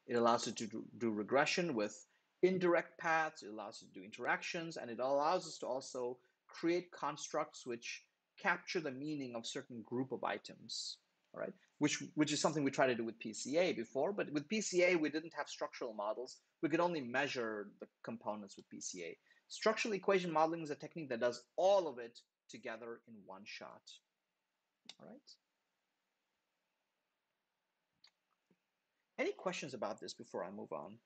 It allows you to do regression with indirect paths, it allows you to do interactions, and it allows us to also create constructs which capture the meaning of certain group of items, all right? Which is something we tried to do with PCA before, but with PCA, we didn't have structural models. We could only measure the components with PCA. Structural equation modeling is a technique that does all of it together in one shot, all right? Any questions about this before I move on?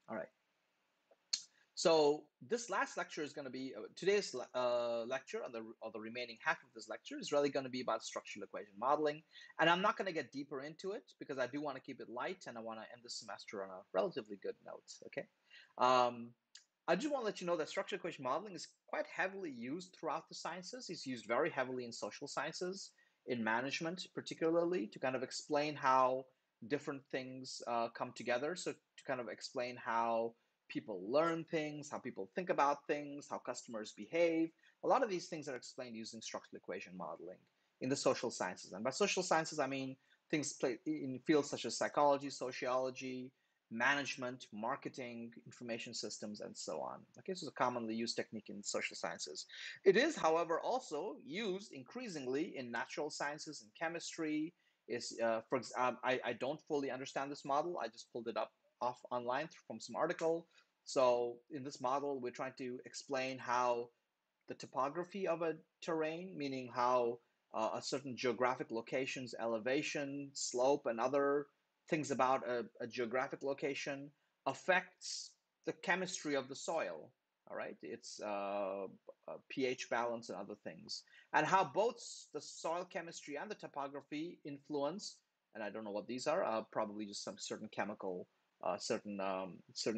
All right. So this last lecture is going to be today's lecture, or the remaining half of this lecture is really going to be about structural equation modeling. And I'm not going to get deeper into it because I do want to keep it light and I want to end this semester on a relatively good note, okay? I do want to let you know that structural equation modeling is quite heavily used throughout the sciences. It's used very heavily in social sciences, in management particularly, to kind of explain how different things come together. So to kind of explain how people learn things, how people think about things, how customers behave. a lot of these things are explained using structural equation modeling in the social sciences. And by social sciences, I mean things play in fields such as psychology, sociology, management, marketing, information systems, and so on. Okay, this is a commonly used technique in social sciences. It is, however, also used increasingly in natural sciences and chemistry. I don't fully understand this model. I just pulled it up off online from some article. So in this model, we're trying to explain how the topography of a terrain, meaning how a certain geographic location's elevation, slope, and other things about a geographic location affects the chemistry of the soil. All right, its pH balance and other things, and how both the soil chemistry and the topography influence. And I don't know what these are. Probably just some certain chemical, certain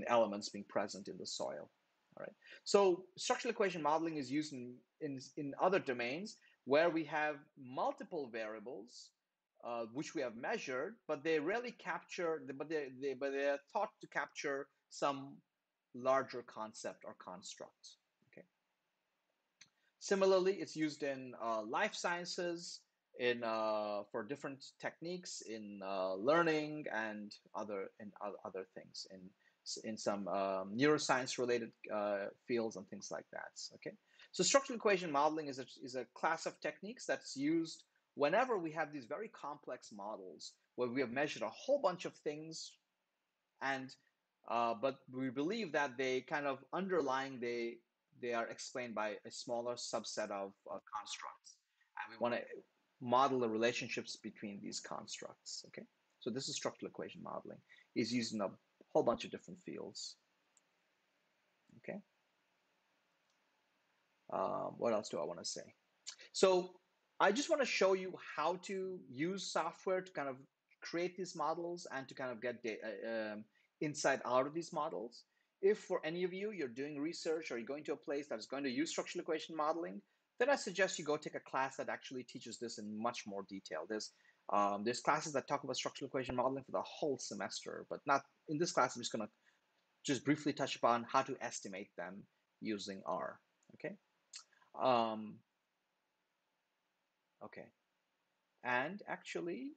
elements being present in the soil. All right. So structural equation modeling is used in other domains where we have multiple variables which we have measured, but they rarely capture, but they are thought to capture some larger concept or construct. Okay. Similarly, it's used in life sciences, for different techniques in learning and other things in some neuroscience related fields and things like that. Okay, so structural equation modeling is a class of techniques that's used whenever we have these very complex models where we have measured a whole bunch of things, and but we believe that they kind of underlying they are explained by a smaller subset of constructs, and we want to model the relationships between these constructs. Okay, so this is structural equation modeling. Is used in a whole bunch of different fields. Okay, what else do I want to say? So I just want to show you how to use software to kind of create these models and to kind of get insight out of these models. If for any of you, you're doing research or you're going to a place that's going to use structural equation modeling, then I suggest you go take a class that actually teaches this in much more detail. There's classes that talk about structural equation modeling for the whole semester, but not in this class. I'm just going to just briefly touch upon how to estimate them using R. Okay. Okay. And actually,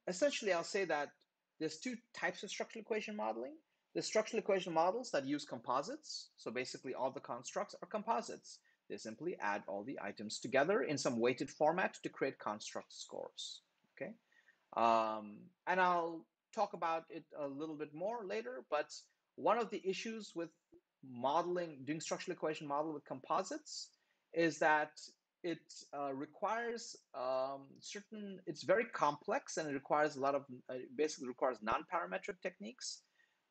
essentially, I'll say that there's two types of structural equation modeling. There's structural equation models that use composites. So basically, all the constructs are composites. They simply add all the items together in some weighted format to create construct scores. Okay, and I'll talk about it a little bit more later. But one of the issues with doing structural equation model with composites is that it requires it's very complex, and it requires a lot of, basically requires non-parametric techniques.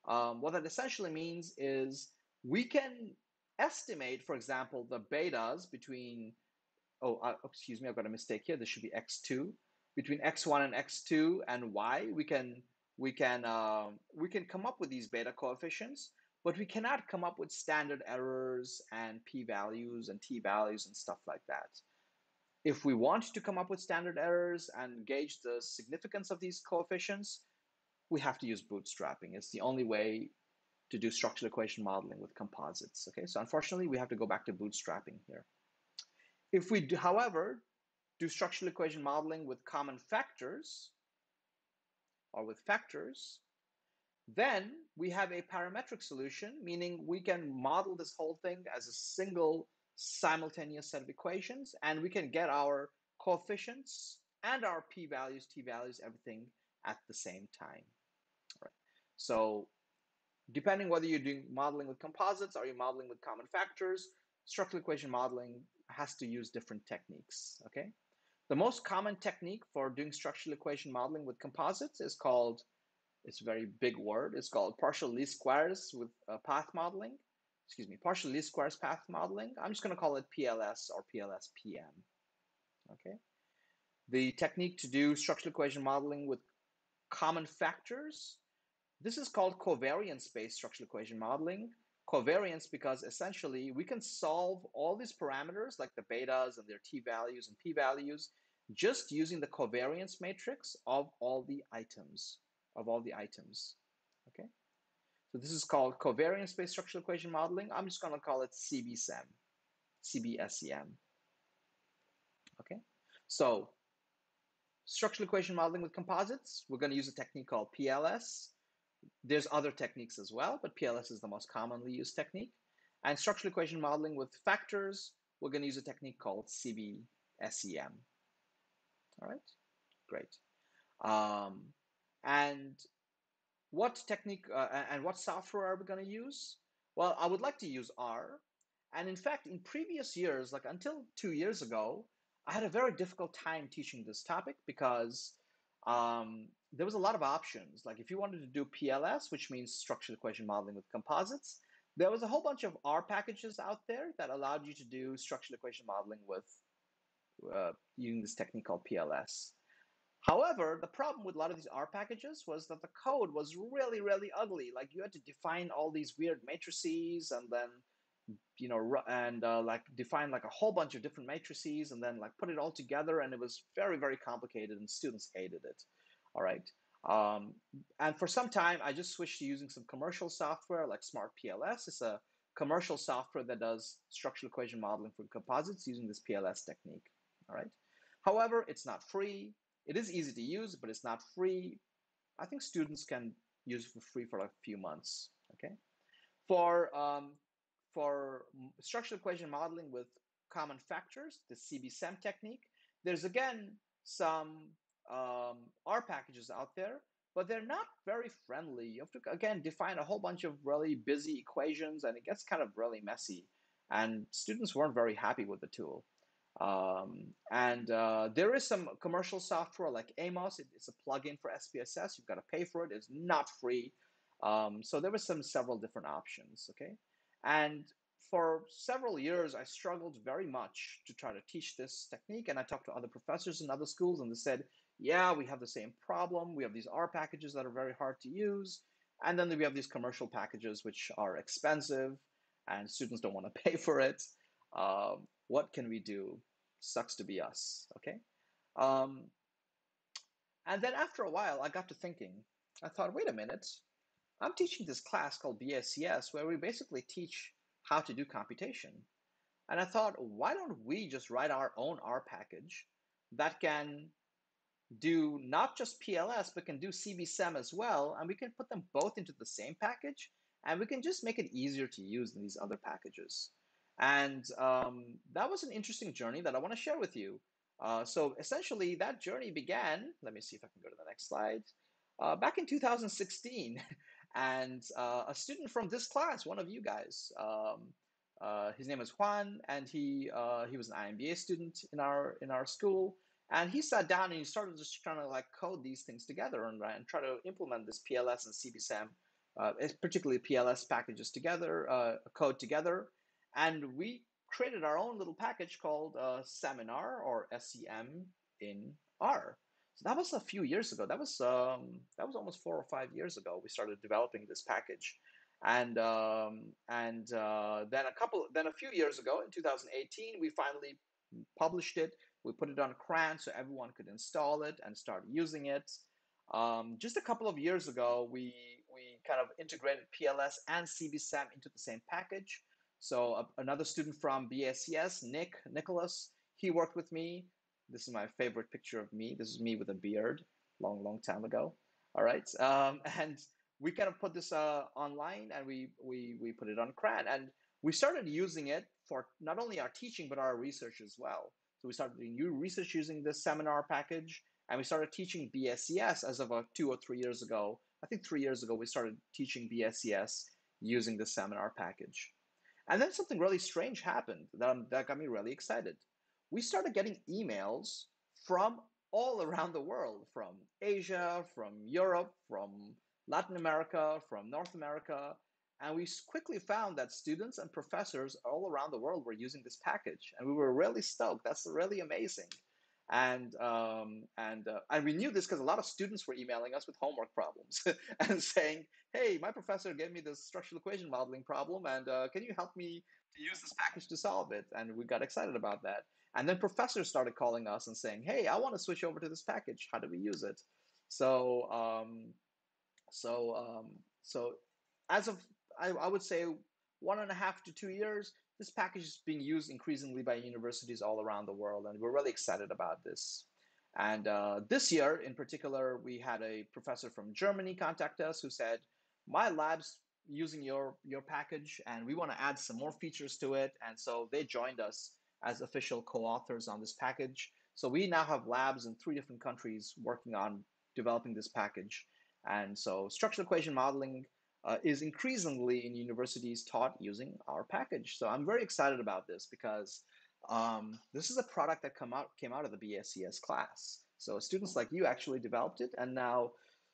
What that essentially means is we can estimate, for example, the betas between, excuse me, I've got a mistake here. This should be x2. Between x1 and x2 and y, we can come up with these beta coefficients, but we cannot come up with standard errors and p-values and t-values and stuff like that. If we want to come up with standard errors and gauge the significance of these coefficients, we have to use bootstrapping. It's the only way to do structural equation modeling with composites. Okay, so unfortunately, we have to go back to bootstrapping here. If we do, however, do structural equation modeling with common factors or with factors, then we have a parametric solution, meaning we can model this whole thing as a single simultaneous set of equations, and we can get our coefficients and our p-values, t-values, everything at the same time. All right. So depending whether you're doing modeling with composites or you're modeling with common factors, structural equation modeling has to use different techniques. Okay. The most common technique for doing structural equation modeling with composites is called, it's a very big word, it's called partial least squares with path modeling. Excuse me, partial least squares path modeling. I'm just going to call it PLS or PLS-PM. Okay. The technique to do structural equation modeling with common factors, this is called covariance-based structural equation modeling. Covariance because essentially we can solve all these parameters like the betas and their t-values and p-values just using the covariance matrix of all the items. Okay. So this is called covariance-based structural equation modeling. I'm just going to call it CBSEM, CBSEM. Okay, so structural equation modeling with composites, we're going to use a technique called PLS. There's other techniques as well, but PLS is the most commonly used technique. And structural equation modeling with factors, we're going to use a technique called CBSEM. All right, great. And what technique and what software are we going to use? Well, I would like to use R. And in fact, in previous years, like until 2 years ago, I had a very difficult time teaching this topic because there was a lot of options. Like if you wanted to do PLS, which means structural equation modeling with composites, there was a whole bunch of R packages out there that allowed you to do structural equation modeling with using this technique called PLS. However, the problem with a lot of these R packages was that the code was really, really ugly. Like you had to define all these weird matrices and then, like define like a whole bunch of different matrices and then like put it all together. And it was very, very complicated and students hated it. All right. And for some time, I just switched to using some commercial software like Smart PLS. It's a commercial software that does structural equation modeling for composites using this PLS technique. All right. However, it's not free. It is easy to use, but it's not free. I think students can use it for free for like a few months. Okay. For structural equation modeling with common factors, the CBSEM technique, there's again some R packages out there, but they're not very friendly. You have to, again, define a whole bunch of really busy equations, and it gets kind of really messy. And students weren't very happy with the tool. There is some commercial software like Amos. It's a plugin for SPSS. You've got to pay for it. It's not free. So there were several different options. Okay, and for several years, I struggled very much to try to teach this technique. And I talked to other professors in other schools, and they said, "Yeah, we have the same problem. We have these R packages that are very hard to use, and then we have these commercial packages which are expensive, and students don't want to pay for it. What can we do? Sucks to be us." Okay. And then after a while, I got to thinking. I thought, wait a minute. I'm teaching this class called BACS where we basically teach how to do computation. And I thought, why don't we just write our own R package that can do not just PLS, but can do CBSEM as well. And we can put them both into the same package, and we can just make it easier to use than these other packages. And that was an interesting journey that I want to share with you. So essentially, that journey began, let me see if I can go to the next slide, back in 2016. And a student from this class, one of you guys, his name is Juan, and he was an IMBA student in our school. And he sat down and he started just trying to like code these things together and try to implement this PLS and CBSEM, particularly PLS packages together, code together. And we created our own little package called Seminar, or SEM, in R. So that was a few years ago. That was almost 4 or 5 years ago. We started developing this package, and then a few years ago, in 2018, we finally published it. We put it on CRAN so everyone could install it and start using it. Just a couple of years ago, we kind of integrated PLS and CBSEM into the same package. So another student from BACS, Nicholas, he worked with me. This is my favorite picture of me. This is me with a beard, long time ago. All right, and we kind of put this online, and we put it on CRAN, and we started using it for not only our teaching but our research as well. So we started doing new research using this seminar package, and we started teaching BACS as of 2 or 3 years ago. I think 3 years ago we started teaching BACS using the seminar package. And then something really strange happened that got me really excited. We started getting emails from all around the world, from Asia, from Europe, from Latin America, from North America. And we quickly found that students and professors all around the world were using this package. And we were really stoked. That's really amazing. And we knew this because a lot of students were emailing us with homework problems and saying, "Hey, my professor gave me this structural equation modeling problem, and can you help me to use this package to solve it?" And we got excited about that. And then professors started calling us and saying, "Hey, I want to switch over to this package. How do we use it?" So as of, I would say, 1.5 to 2 years, this package is being used increasingly by universities all around the world, and we're really excited about this. And this year, in particular, we had a professor from Germany contact us who said, my lab's using your package, and we want to add some more features to it. And so they joined us as official co-authors on this package. So we now have labs in 3 different countries working on developing this package. And so structural equation modeling is increasingly in universities taught using our package. So I'm very excited about this because this is a product that came out of the BACS class. So students like you actually developed it, and now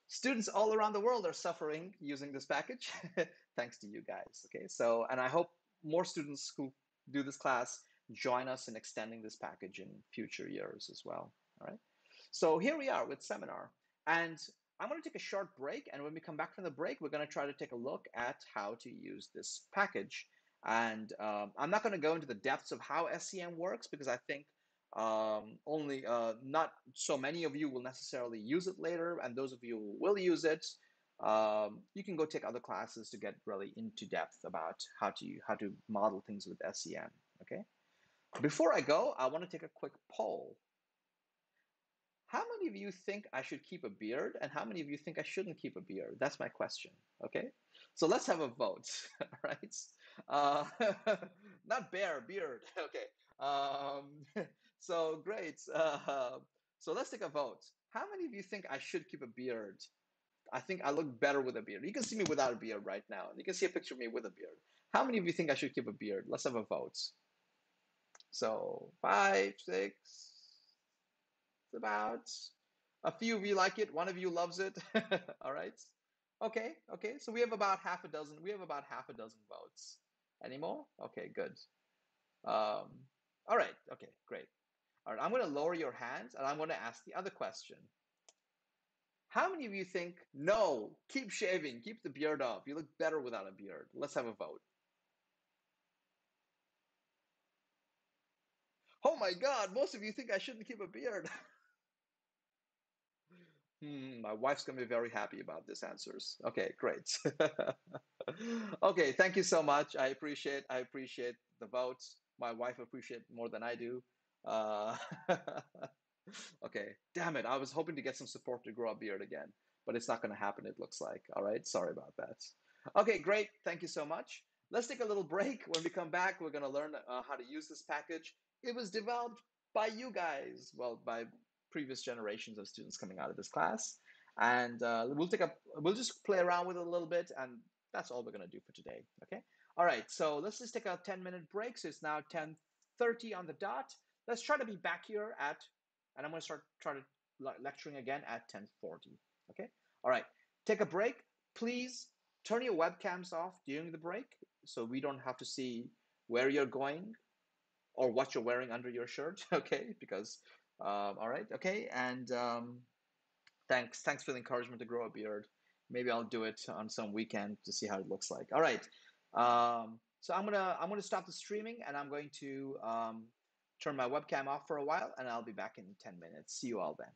students all around the world are suffering using this package thanks to you guys. Okay, so, and I hope more students who do this class join us in extending this package in future years as well. All right, so here we are with seminar, and I'm going to take a short break, and when we come back from the break, we're going to try to take a look at how to use this package. And I'm not going to go into the depths of how SCM works because I think only not so many of you will necessarily use it later, and those of you who will use it, you can go take other classes to get really into depth about how to model things with SCM. Okay. Before I go, I want to take a quick poll. How many of you think I should keep a beard, and how many of you think I shouldn't keep a beard? That's my question. Okay, so let's have a vote. Right? Not beard. Okay. So great. So let's take a vote. How many of you think I should keep a beard? I think I look better with a beard. You can see me without a beard right now. You can see a picture of me with a beard. How many of you think I should keep a beard? Let's have a vote. So 5, 6. It's about a few of you like it. One of you loves it. All right. Okay. Okay. So we have about half a dozen. We have about half a dozen votes. Any more? Okay. Good. All right. Okay. Great. All right. I'm going to lower your hands, and I'm going to ask the other question. How many of you think, no, keep shaving, keep the beard off. You look better without a beard. Let's have a vote. Oh my God, most of you think I shouldn't keep a beard. My wife's going to be very happy about these answers. Okay, great. Okay, thank you so much. I appreciate the votes. My wife appreciates more than I do. Uh, okay, damn it. I was hoping to get some support to grow a beard again, but it's not going to happen, it looks like. All right, sorry about that. Okay, great. Thank you so much. Let's take a little break. When we come back, we're going to learn how to use this package. It was developed by you guys, well, by previous generations of students coming out of this class. And we'll just play around with it a little bit, and that's all we're going to do for today. Okay. All right. So let's just take a 10-minute break. So it's now 10:30 on the dot. Let's try to be back here and I'm going to try to lecturing again at 10:40. Okay. All right. Take a break. Please turn your webcams off during the break so we don't have to see where you're going or what you're wearing under your shirt. Okay. Because all right. Okay. And thanks for the encouragement to grow a beard. Maybe I'll do it on some weekend to see how it looks like. All right. So I'm gonna stop the streaming, and I'm going to turn my webcam off for a while, and I'll be back in 10 minutes. See you all then.